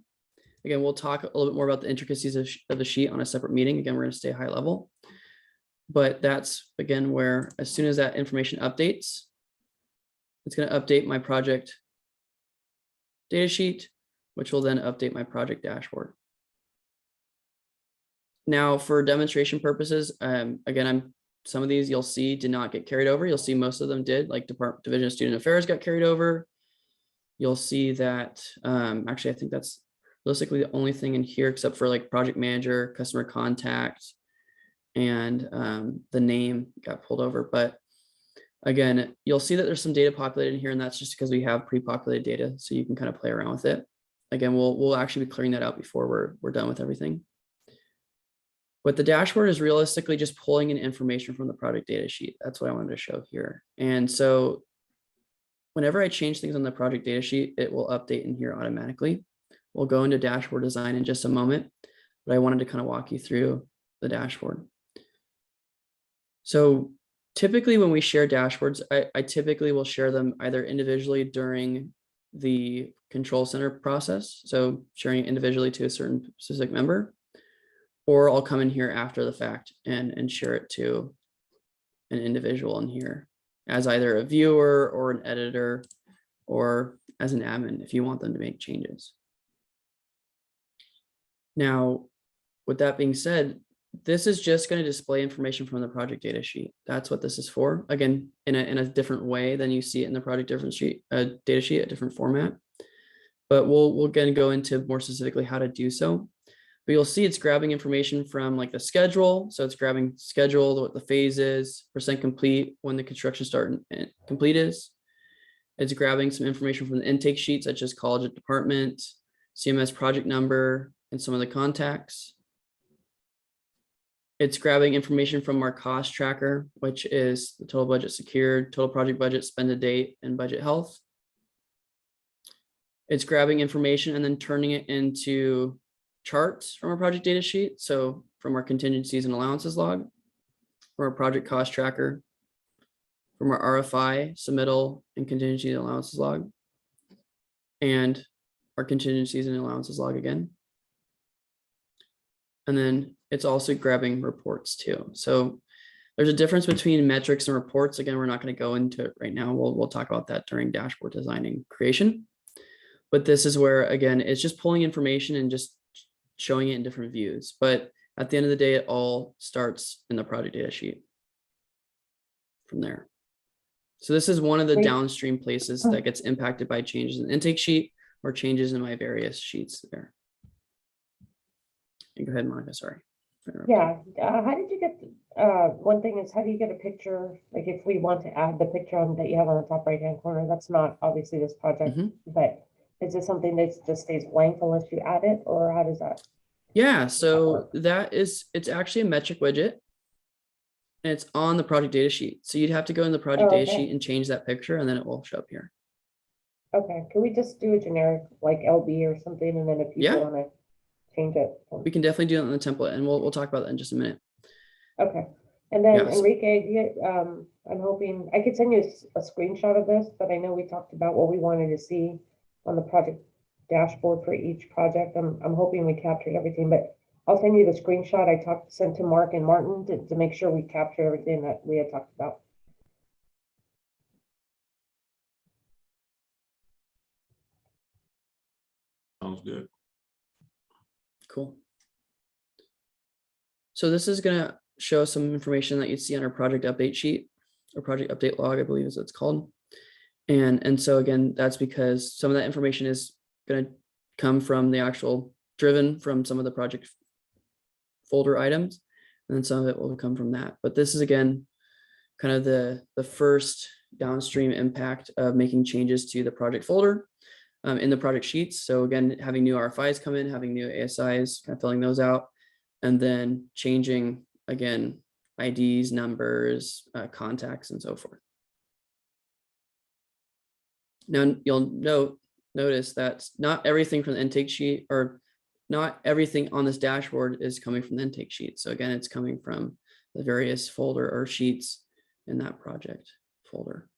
again, we'll talk a little bit more about the intricacies of the sheet on a separate meeting. Again, we're going to stay high level. But that's, again, where as soon as that information updates, it's going to update my project data sheet, which will then update my project dashboard. Now, for demonstration purposes, again, some of these you'll see did not get carried over. You'll see most of them did, like Division of Student Affairs got carried over. You'll see that, actually, I think that's basically the only thing in here except for like project manager, customer contact, and the name got pulled over. But again, you'll see that there's some data populated in here, and that's just because we have pre-populated data, so you can kind of play around with it. Again, we'll actually be clearing that out before we're done with everything. But the dashboard is realistically just pulling in information from the project data sheet. That's what I wanted to show here. And so whenever I change things on the project data sheet, it will update in here automatically. We'll go into dashboard design in just a moment, but I wanted to kind of walk you through the dashboard. So typically when we share dashboards, I typically will share them either individually during the control center process. So sharing it individually to a certain specific member, or I'll come in here after the fact and share it to an individual in here as either a viewer or an editor or as an admin if you want them to make changes. Now, with that being said, this is just going to display information from the project data sheet. That's what this is for. Again, in a different way than you see it in the project data sheet, a different format. But we'll again go into more specifically how to do so. But you'll see it's grabbing information from like the schedule. So it's grabbing schedule, what the phase is, percent complete, when the construction start and complete is. It's grabbing some information from the intake sheet, such as college and department, CMS project number, and some of the contacts. It's grabbing information from our cost tracker, which is the total budget secured, total project budget, spend to date, and budget health. It's grabbing information and then turning it into charts from our project data sheet. So from our contingencies and allowances log, from our project cost tracker, from our RFI submittal and contingency and allowances log, and our contingencies and allowances log again. And then it's also grabbing reports too. So there's a difference between metrics and reports. Again, we're not going to go into it right now. We'll talk about that during dashboard designing creation. But this is where, again, it's just pulling information and just showing it in different views. But at the end of the day, it all starts in the project data sheet from there. So this is one of the Great. downstream places that gets impacted by changes in the intake sheet or changes in my various sheets there. And go ahead, Monica, sorry. Yeah, how did you get, one thing is, how do you get a picture? Like if we want to add the picture on that you have on the top right-hand corner, that's not obviously this project, but is this something that just stays blank unless you add it, or how does that? Yeah, so it's actually a metric widget. And it's on the project data sheet. So you'd have to go in the project data sheet and change that picture, and then it will show up here. Okay, can we just do a generic like LB or something, and then if people want to change it? We can definitely do it on the template, and we'll talk about that in just a minute. Okay, and then Yes. Enrique, I'm hoping I could send you a screenshot of this, but I know we talked about what we wanted to see on the project dashboard for each project. I'm hoping we captured everything, but I'll send you the screenshot I sent to Mark and Martin to make sure we capture everything that we had talked about. Sounds good. Cool. So this is gonna show some information that you'd see on our project update sheet or project update log, I believe is what it's called. And so again, that's because some of that information is gonna come from the actual driven from some of the project folder items, and then some of it will come from that. But this is again, kind of the first downstream impact of making changes to the project folder in the project sheets. So again, having new RFIs come in, having new ASIs, kind of filling those out, and then changing again, IDs, numbers, contacts, and so forth. Now you'll notice that not everything from the intake sheet or not everything on this dashboard is coming from the intake sheet. So again, it's coming from the various folder or sheets in that project folder.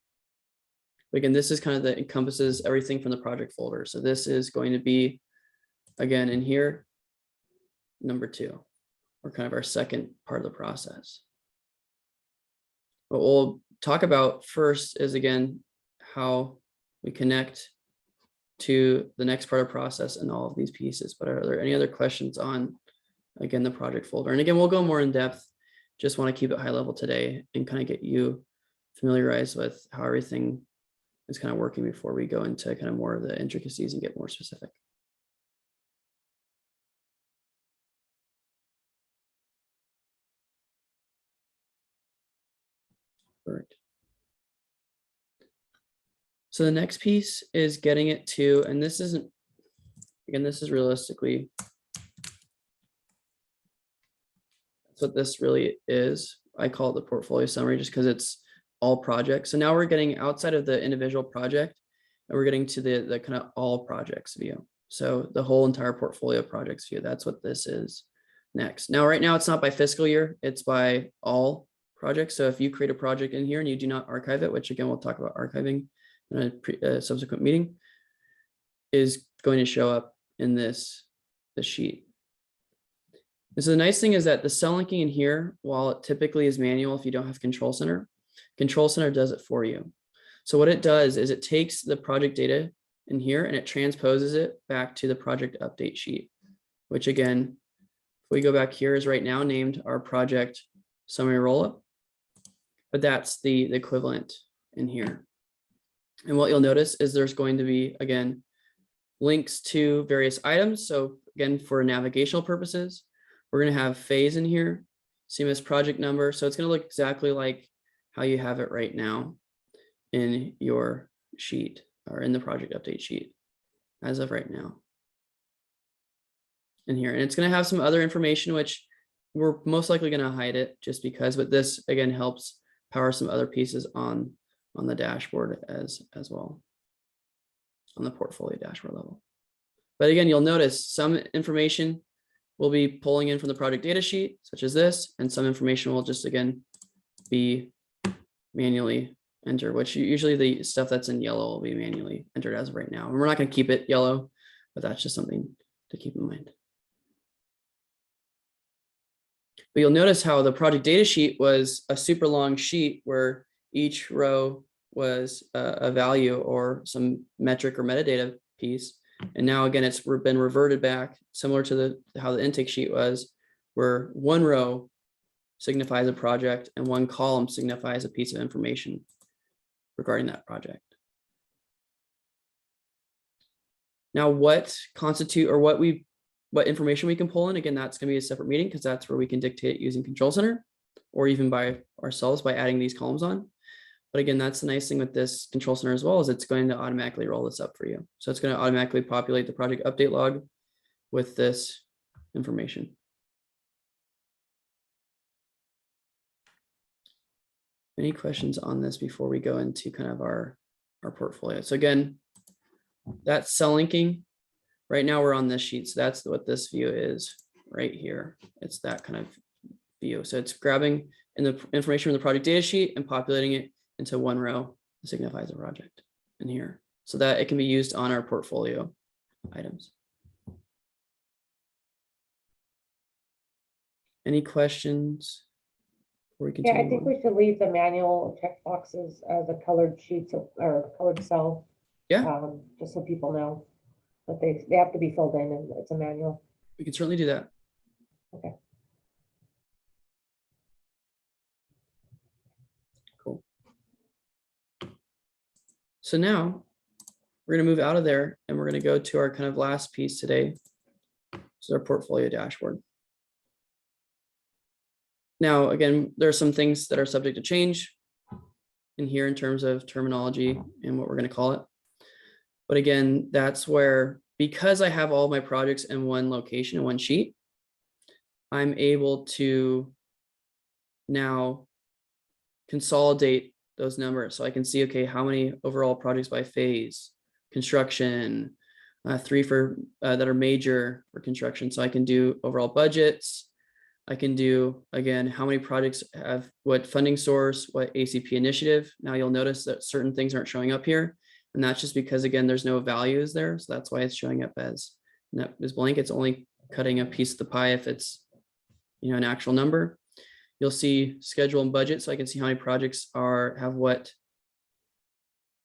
But again, this is kind of that encompasses everything from the project folder. So this is going to be, again, in here, number 2, or kind of our second part of the process. What we'll talk about first is, again, how we connect to the next part of the process and all of these pieces. But are there any other questions on, again, the project folder? And again, we'll go more in depth. Just want to keep it high level today and kind of get you familiarized with how everything is kind of working before we go into kind of more of the intricacies and get more specific. Perfect. So the next piece is getting it to, and this isn't, again, this is realistically, that's what this really is. I call it the portfolio summary just because it's all projects. So now we're getting outside of the individual project and we're getting to the kind of all projects view. So the whole entire portfolio projects view, that's what this is next. Now, right now it's not by fiscal year, it's by all projects. So if you create a project in here and you do not archive it, which again, we'll talk about archiving in a subsequent meeting, is going to show up in this sheet. And so the nice thing is that the cell linking in here, while it typically is manual if you don't have Control Center does it for you. So what it does is it takes the project data in here and it transposes it back to the project update sheet, which again, if we go back here, is right now named our project summary rollup, but that's the equivalent in here. And what you'll notice is there's going to be, again, links to various items. So again, for navigational purposes, we're going to have phase in here, CMS project number. So it's going to look exactly like how you have it right now in your sheet or in the project update sheet as of right now in here. And it's going to have some other information, which we're most likely going to hide it just because, but this again helps power some other pieces on the dashboard as well, on the portfolio dashboard level. But again, you'll notice some information we'll be pulling in from the project data sheet, such as this, and some information will just, again, be manually entered, which usually the stuff that's in yellow will be manually entered as of right now. And we're not going to keep it yellow, but that's just something to keep in mind. But you'll notice how the project data sheet was a super long sheet where each row was a value or some metric or metadata piece. And now again, it's been reverted back similar to how the intake sheet was, where one row signifies a project and one column signifies a piece of information regarding that project. Now, what constitute or what information we can pull in, again, that's going to be a separate meeting because that's where we can dictate using Control Center or even by ourselves by adding these columns on. But again, that's the nice thing with this Control Center as well, is it's going to automatically roll this up for you. So it's going to automatically populate the project update log with this information. Any questions on this before we go into kind of our portfolio? So again, that's cell linking. Right now we're on this sheet. So that's what this view is right here. It's that kind of view. So it's grabbing in the information from the project data sheet and populating it into one row that signifies a project in here so that it can be used on our portfolio items. Any questions? Before we Yeah, I continue think on? we should leave the manual check boxes as a colored sheets or colored cell. Yeah. Just so people know that they have to be filled in and it's a manual. We can certainly do that. Okay. Cool. So now we're going to move out of there and we're going to go to our kind of last piece today. This is our portfolio dashboard. Now, again, there are some things that are subject to change in here in terms of terminology and what we're going to call it. But again, that's where, because I have all my projects in one location, in one sheet, I'm able to now consolidate those numbers. So I can see, okay, how many overall projects by phase, construction, 3 for that are major for construction. So I can do overall budgets. I can do, again, how many projects have what funding source, what ACP initiative. Now you'll notice that certain things aren't showing up here. And that's just because, again, there's no values there. So that's why it's showing up as blank. It's only cutting a piece of the pie if it's, an actual number. You'll see schedule and budget. So I can see how many projects have what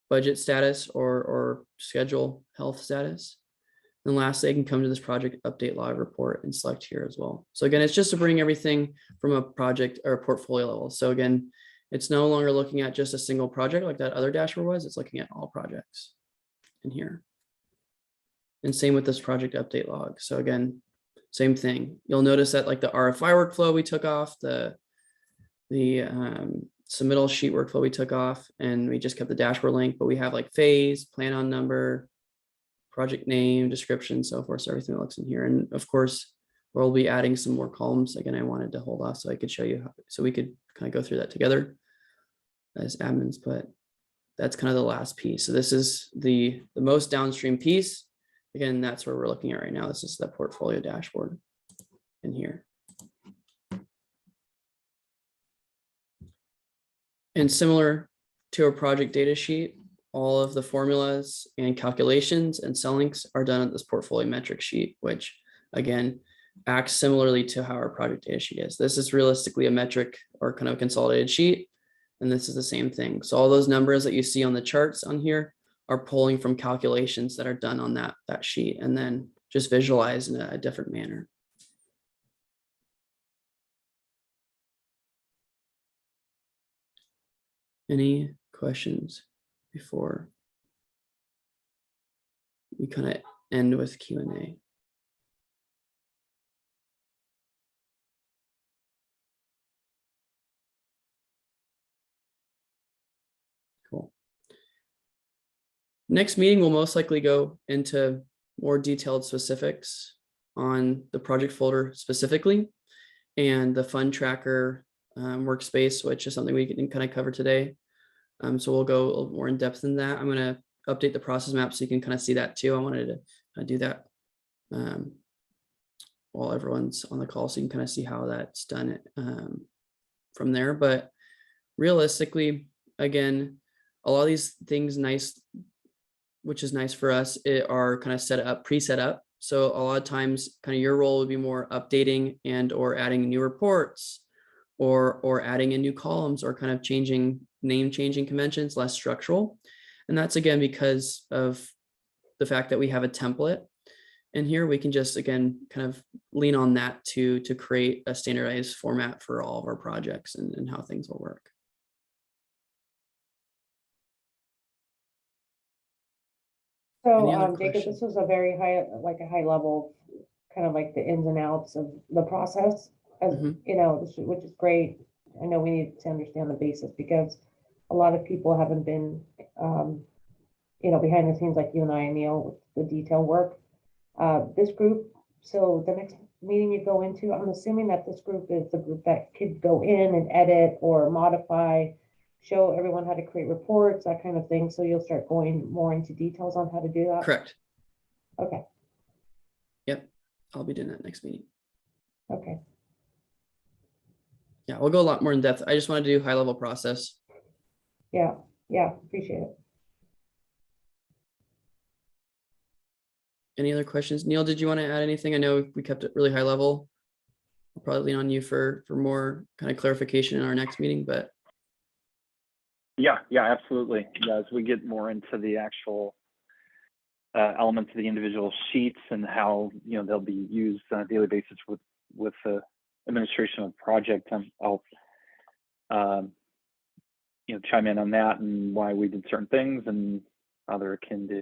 budget status or schedule health status. And lastly, I can come to this project update log report and select here as well. So again, it's just to bring everything from a project or a portfolio level. So again, it's no longer looking at just a single project like that other dashboard was. It's looking at all projects in here. And same with this project update log. So again, same thing. You'll notice that like the RFI workflow we took off, the submittal sheet workflow we took off, and we just kept the dashboard link, but we have like phase, plan on number, project name, description, so forth. So everything that looks in here. And of course, we'll be adding some more columns. Again, I wanted to hold off so I could show you so we could kind of go through that together as admins, but that's kind of the last piece. So this is the most downstream piece. Again, that's where we're looking at right now. This is the portfolio dashboard in here. And similar to a project data sheet, all of the formulas and calculations and cell links are done at this portfolio metric sheet, which again, acts similarly to how our project data sheet is. This is realistically a metric or kind of consolidated sheet. And this is the same thing. So all those numbers that you see on the charts on here are pulling from calculations that are done on that sheet and then just visualized in a different manner. Any questions before we kind of end with Q&A? Cool. Next meeting, we'll most likely go into more detailed specifics on the project folder specifically and the fund tracker workspace, which is something we can kind of cover today. So we'll go a little more in depth in that. I'm going to update the process map so you can kind of see that too. I wanted to do that while everyone's on the call so you can kind of see how that's done from there. But realistically, again, a lot of these things which is nice for us, are kind of pre-set up. So a lot of times kind of your role would be more updating and or adding new reports or adding in new columns or kind of changing conventions, less structural. And that's again because of the fact that we have a template. And here we can just, again, kind of lean on that to create a standardized format for all of our projects and how things will work. Any other So, Jacob, questions? this was a very high level, kind of like the ins and outs of the process, as Mhm. which is great. I know we need to understand the basis because a lot of people haven't been, behind the scenes like you and I and Neil with the detail work. This group, so the next meeting you go into, I'm assuming that this group is the group that could go in and edit or modify, show everyone how to create reports, that kind of thing. So you'll start going more into details on how to do that. Correct. Okay. Yep. I'll be doing that next meeting. Okay. Yeah, we'll go a lot more in depth. I just want to do high level process. Yeah. Yeah. Appreciate it. Any other questions? Neil, did you want to add anything? I know we kept it really high level. I'll probably lean on you for more kind of clarification in our next meeting, but Yeah, absolutely. Yeah, as we get more into the actual elements of the individual sheets and how they'll be used on a daily basis with the administration of the project, I'll chime in on that and why we did certain things and how they're akin to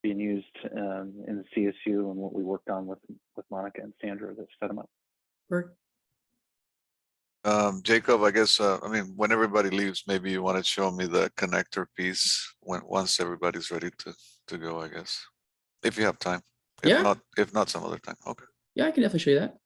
being used in the CSU and what we worked on with Monica and Sandra that set them up. we're Jacob, I guess, when everybody leaves, maybe you want to show me the connector piece once everybody's ready to go, I guess. If you have time. If not some other time. Okay. Yeah, I can definitely show you that.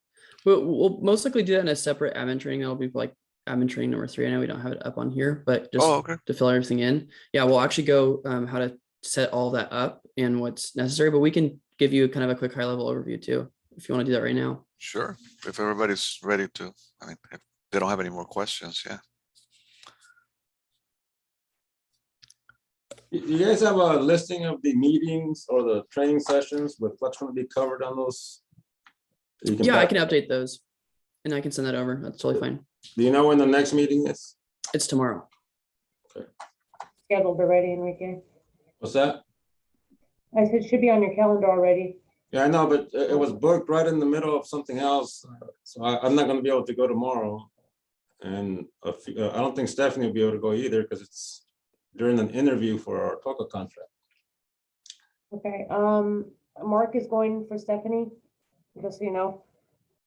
We'll most likely do that in a separate admin training. It'll be like admin training number 3. I know we don't have it up on here, but just Okay. to fill everything in. Yeah, we'll actually go how to set all that up and what's necessary, but we can give you kind of a quick high level overview too, if you want to do that right now. Sure. If everybody's ready to, if they don't have any more questions, yeah. You guys have a listing of the meetings or the training sessions with what's going to be covered on those? Yeah, I can update those and I can send that over. That's totally fine. Do you know when the next meeting is? It's tomorrow. Scheduled already, Enrique. What's that? I said, should be on your calendar already. Yeah, I know, but it was booked right in the middle of something else. So I'm not going to be able to go tomorrow. And I don't think Stephanie will be able to go either because it's during an interview for our TOCA contract. Okay, Mark is going for Stephanie, just so you know.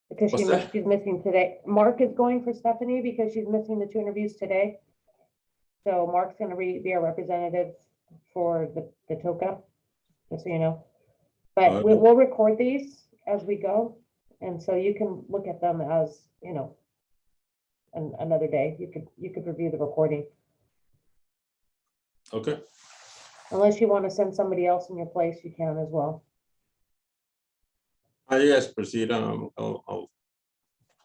Because What's that? she's missing today. Mark is going for Stephanie because she's missing the 2 interviews today. So Mark's gonna be our representative for the TOCA, just so you know. But we'll record these as we go. And so you can look at them as, another day. You could review the recording. Okay. Unless you want to send somebody else in your place, you can as well. You guys proceed. I'll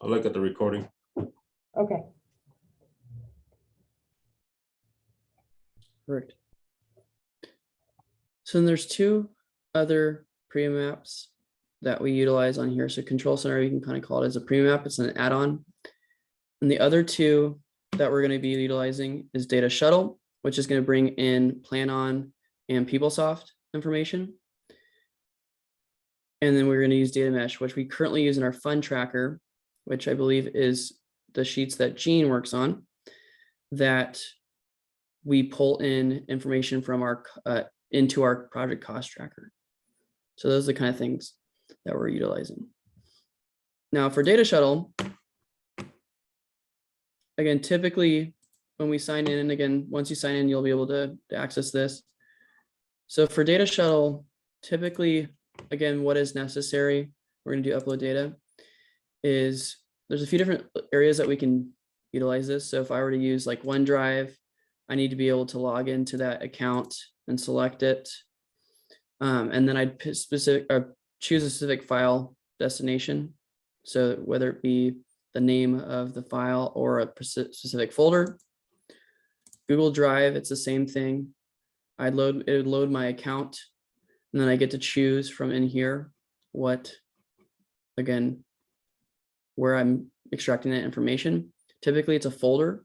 look at the recording. Okay. Correct. So then there's 2 other premium apps that we utilize on here. So Control Center, you can kind of call it as a premium app. It's an add-on. And the other 2 that we're going to be utilizing is Data Shuttle, which is going to bring in Plan-On and PeopleSoft information. And then we're going to use Data Mesh, which we currently use in our fund tracker, which I believe is the sheets that Gene works on, that we pull in information from our into our project cost tracker. So those are the kind of things that we're utilizing. Now for Data Shuttle, again, typically when we sign in, and again, once you sign in, you'll be able to access this. So for Data Shuttle, typically, again, what is necessary, we're going to do upload data, is there's a few different areas that we can utilize this. So if I were to use like OneDrive, I need to be able to log into that account and select it. And then I'd choose a specific file destination. So whether it be the name of the file or a specific folder. Google Drive, it's the same thing. It would load my account, and then I get to choose from in here what, again, where I'm extracting that information. Typically it's a folder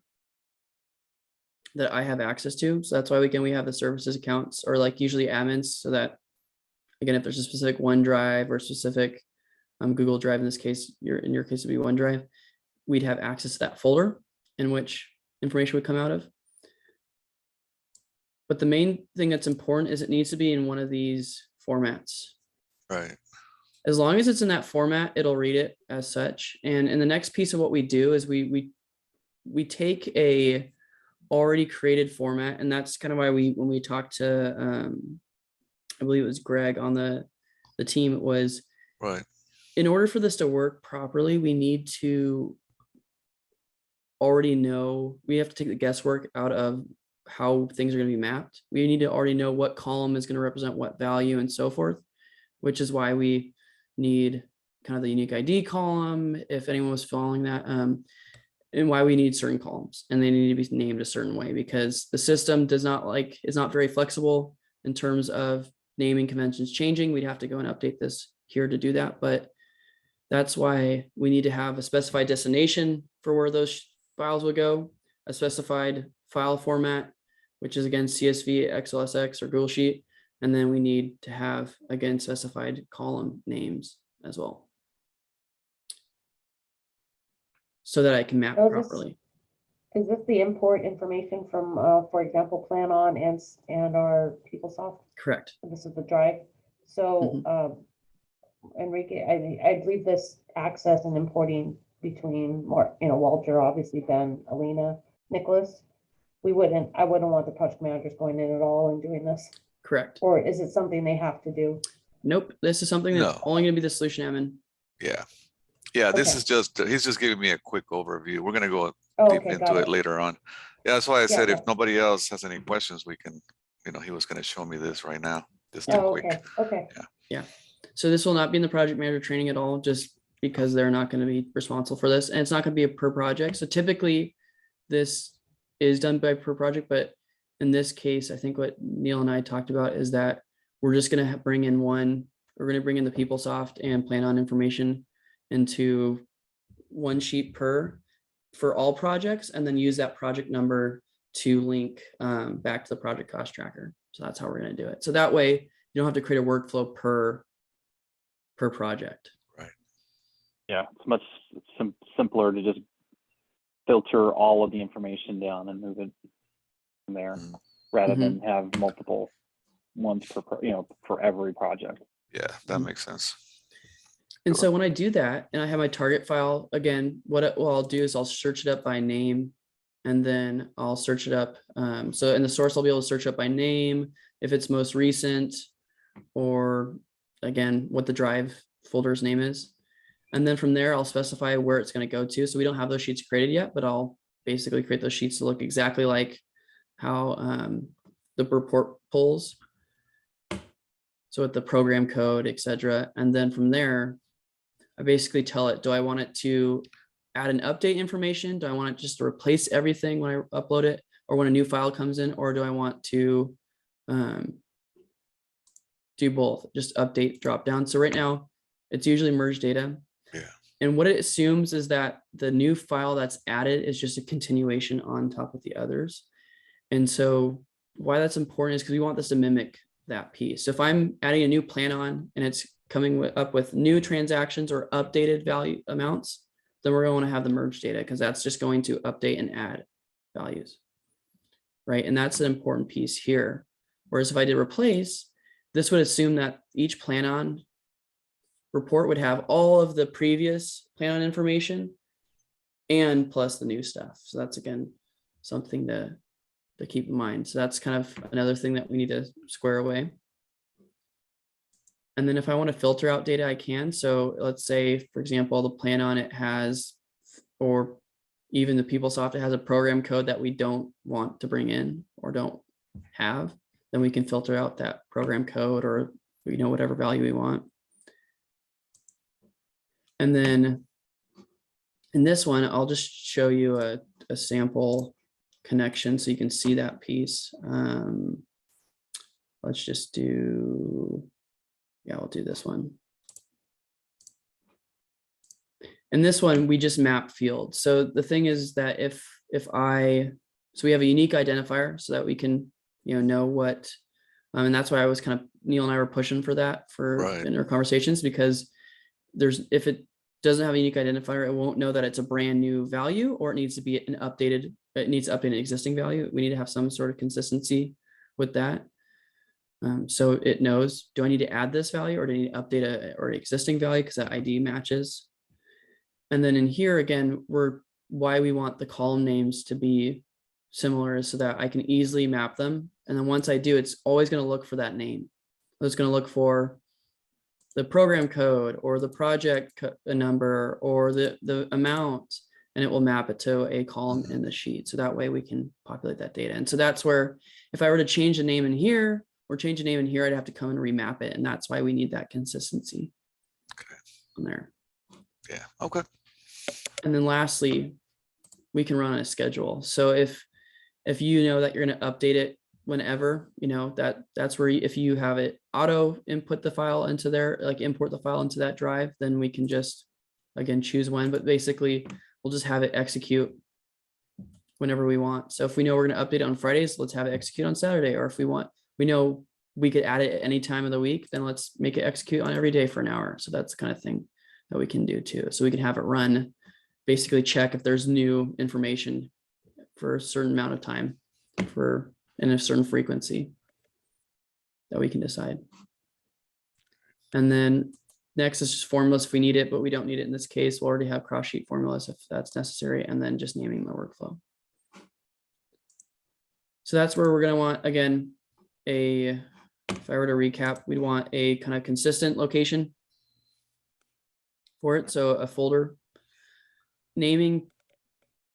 that I have access to. So that's why we have the services accounts, or like usually admins, so that again, if there's a specific OneDrive or specific Google Drive, in this case, in your case would be OneDrive, we'd have access to that folder in which information would come out of. But the main thing that's important is it needs to be in one of these formats. Right. As long as it's in that format, it'll read it as such. And in the next piece of what we do is we take a already created format, and that's kind of why when we talked to I believe it was Greg on the team, it was Right. In order for this to work properly, we need to already know, we have to take the guesswork out of how things are going to be mapped. We need to already know what column is going to represent what value and so forth, which is why we need kind of the unique ID column, if anyone was following that, and why we need certain columns, and they need to be named a certain way, because the system is not very flexible in terms of naming conventions changing. We'd have to go and update this here to do that, but That's why we need to have a specified destination for where those files will go, a specified file format, which is again CSV, XLSX, or Google Sheet. And then we need to have, again, specified column names as well, so that I can map Oh, properly. Is this the import information from, for example, Plan On and our PeopleSoft? Correct. This is the drive. So, Enrique, I'd leave this access and importing between Walter, obviously, Ben, Alina, Nicholas. I wouldn't want the project managers going in at all and doing this. Correct. Or is it something they have to do? Nope. This is something that's No. only going to be the solution admin. Yeah. Yeah, this Okay. is just, he's just giving me a quick overview. We're gonna go Oh, deep okay, into got it it. later on. Yeah, that's why I said if yeah. nobody else has any questions, we can, he was gonna show me this right now, just a Oh, quick. okay. Yeah. So this will not be in the project manager training at all, just because they're not going to be responsible for this. And it's not going to be a per project. So typically this is done by per project, but in this case, I think what Neil and I talked about is that we're just going to bring in we're going to bring in the PeopleSoft and Plan On information into one sheet for all projects, and then use that project number to link back to the project cost tracker. So that's how we're going to do it. So that way you don't have to create a workflow per project. Yeah, it's much simpler to just filter all of the information down and move it from there, rather than have multiple ones for every project. Yeah, that makes sense. And so when I do that and I have my target file, again, what I'll do is I'll search it up by name, and then I'll search it up. So in the source, I'll be able to search up by name, if it's most recent, or again, what the drive folder's name is. And then from there, I'll specify where it's going to go to. So we don't have those sheets created yet, but I'll basically create those sheets to look exactly like how the report pulls. So with the program code, etc. And then from there, I basically tell it, do I want it to add an update information? Do I want it just to replace everything when I upload it, or when a new file comes in? Or do I want to do both, just update, drop down? So right now it's usually merge data. Yeah. And what it assumes is that the new file that's added is just a continuation on top of the others. And so why that's important is because we want this to mimic that piece. So if I'm adding a new plan on and it's coming up with new transactions or updated value amounts, then we're going to have the merge data, because that's just going to update and add values. Right. And that's an important piece here. Whereas if I did replace, this would assume that each plan on report would have all of the previous plan on information and plus the new stuff. So that's, again, something to keep in mind. So that's kind of another thing that we need to square away. And then if I want to filter out data, I can. So let's say, for example, the plan on it has, or even the PeopleSoft, it has a program code that we don't want to bring in or don't have, then we can filter out that program code, or whatever value we want. And then in this one, I'll just show you a sample connection so you can see that piece. Let's just do, I'll do this one. And this one, we just map fields. So the thing is that so we have a unique identifier so that we can, know what, and that's why I was Neil and I were pushing for that in our conversations, because if it doesn't have a unique identifier, it won't know that it's a brand new value, or it needs to be it needs to update an existing value. We need to have some sort of consistency with that. So it knows, do I need to add this value, or do I need to update an existing value because that ID matches? And then in here, again, why we want the column names to be similar is so that I can easily map them. And then once I do, it's always going to look for that name. It's going to look for the program code or the project number or the amount, and it will map it to a column in the sheet. So that way we can populate that data. And so that's where, if I were to change the name in here or change the name in here, I'd have to come and remap it. And that's why we need that consistency on there. Yeah. Okay. And then lastly, we can run on a schedule. So if you know that you're going to update it whenever, that's where if you have it auto input the file into there, like import the file into that drive, then we can just again, choose when, but basically we'll just have it execute whenever we want. So if we know we're going to update it on Fridays, let's have it execute on Saturday. Or if we know we could add it at any time of the week, then let's make it execute on every day for an hour. So that's the kind of thing that we can do too. So we can have it run, basically check if there's new information for a certain amount of time in a certain frequency that we can decide. And then next is just formulas if we need it, but we don't need it in this case. We'll already have cross sheet formulas if that's necessary, and then just naming the workflow. So that's where we're going to want, again, if I were to recap, we'd want a kind of consistent location for it. So a folder naming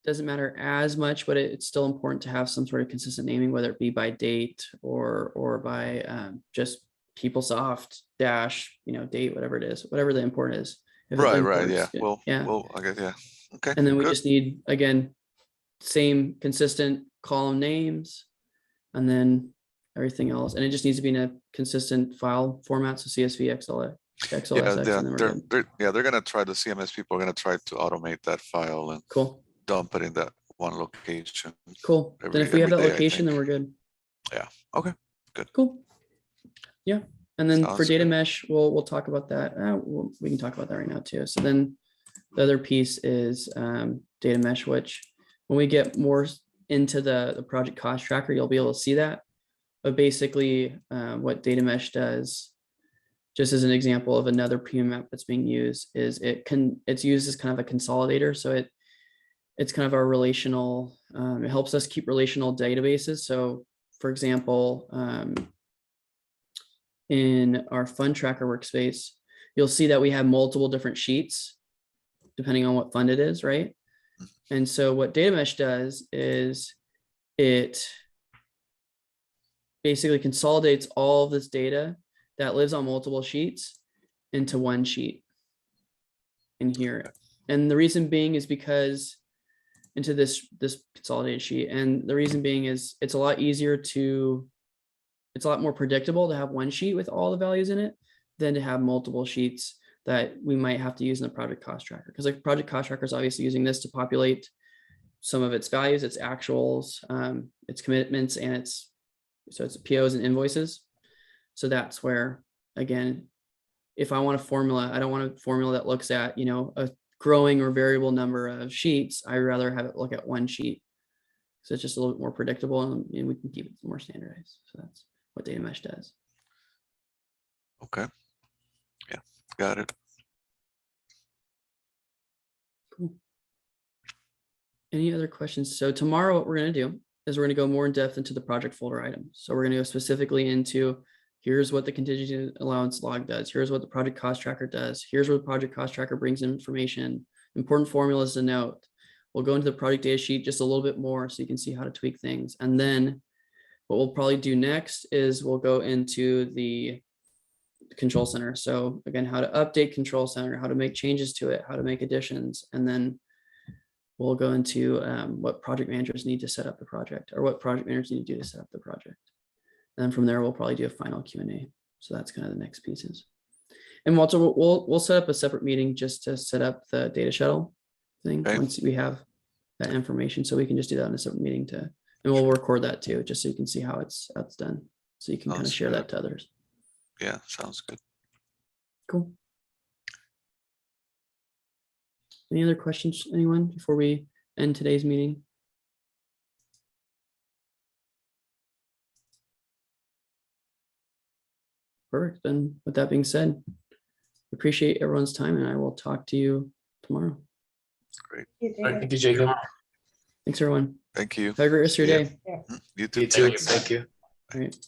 doesn't matter as much, but it's still important to have some sort of consistent naming, whether it be by date or by just PeopleSoft dash, date, whatever it is, whatever the import is. If the Right, import yeah. is- Well, yeah. I guess, yeah. Okay. And then we good. just need, again, same consistent column names and then everything else. And it just needs to be in a consistent file format. So CSV, XLSX, and then we're good. They're gonna try, the CMS people are gonna try to automate that file and Cool, dump it in that one location. cool. Then Every- if we have that every day, I location, then think. we're good. Yeah, okay, Cool. Yeah, and then for Sounds data good. mesh, we'll talk about that. We can talk about that right now too. So then the other piece is data mesh, which when we get more into the project cost tracker, you'll be able to see that. But basically, what data mesh does, just as an example of another premium app that's being used, is it's used as kind of a consolidator. So it's kind of our relational. It helps us keep relational databases. So, for example, in our fund tracker workspace, you'll see that we have multiple different sheets depending on what fund it is, right? And so what data mesh does is it basically consolidates all of this data that lives on multiple sheets into one sheet in here. And the reason being is because into this consolidated sheet. And the reason being is it's a lot more predictable to have one sheet with all the values in it than to have multiple sheets that we might have to use in the project cost tracker. Because like project cost tracker is obviously using this to populate some of its values, its actuals, its commitments, and it's POs and invoices. So that's where, again, if I want a formula, I don't want a formula that looks at, a growing or variable number of sheets. I'd rather have it look at one sheet. So it's just a little bit more predictable and we can keep it more standardized. So that's what data mesh does. Okay. Yeah, got it. Cool. Any other questions? So tomorrow, what we're going to do is we're going to go more in depth into the project folder items. So we're going to go specifically into here's what the contingency allowance log does. Here's what the project cost tracker does. Here's where the project cost tracker brings in information, important formulas to note. We'll go into the project data sheet just a little bit more so you can see how to tweak things. And then what we'll probably do next is we'll go into the control center. So again, how to update control center, how to make changes to it, how to make additions, and then we'll go into what project managers need to set up the project or what project managers need to do to set up the project. And then from there, we'll probably do a final Q&A. So that's kind of the next pieces. And Walter, we'll set up a separate meeting just to set up the data shuttle thing Okay. once we have that information. So we can just do that in a separate meeting and we'll record that too, just so you can see how it's done. So you can kind of Sounds share good. that to others. Yeah, sounds good. Cool. Any other questions, anyone, before we end today's meeting? Perfect. Then with that being said, appreciate everyone's time and I will talk to you tomorrow. Great. All right, thank you, Jacob. Thanks, everyone. Thank you. Have a great rest of your See ya. day. You too. You too. Thanks. Thank you. All right.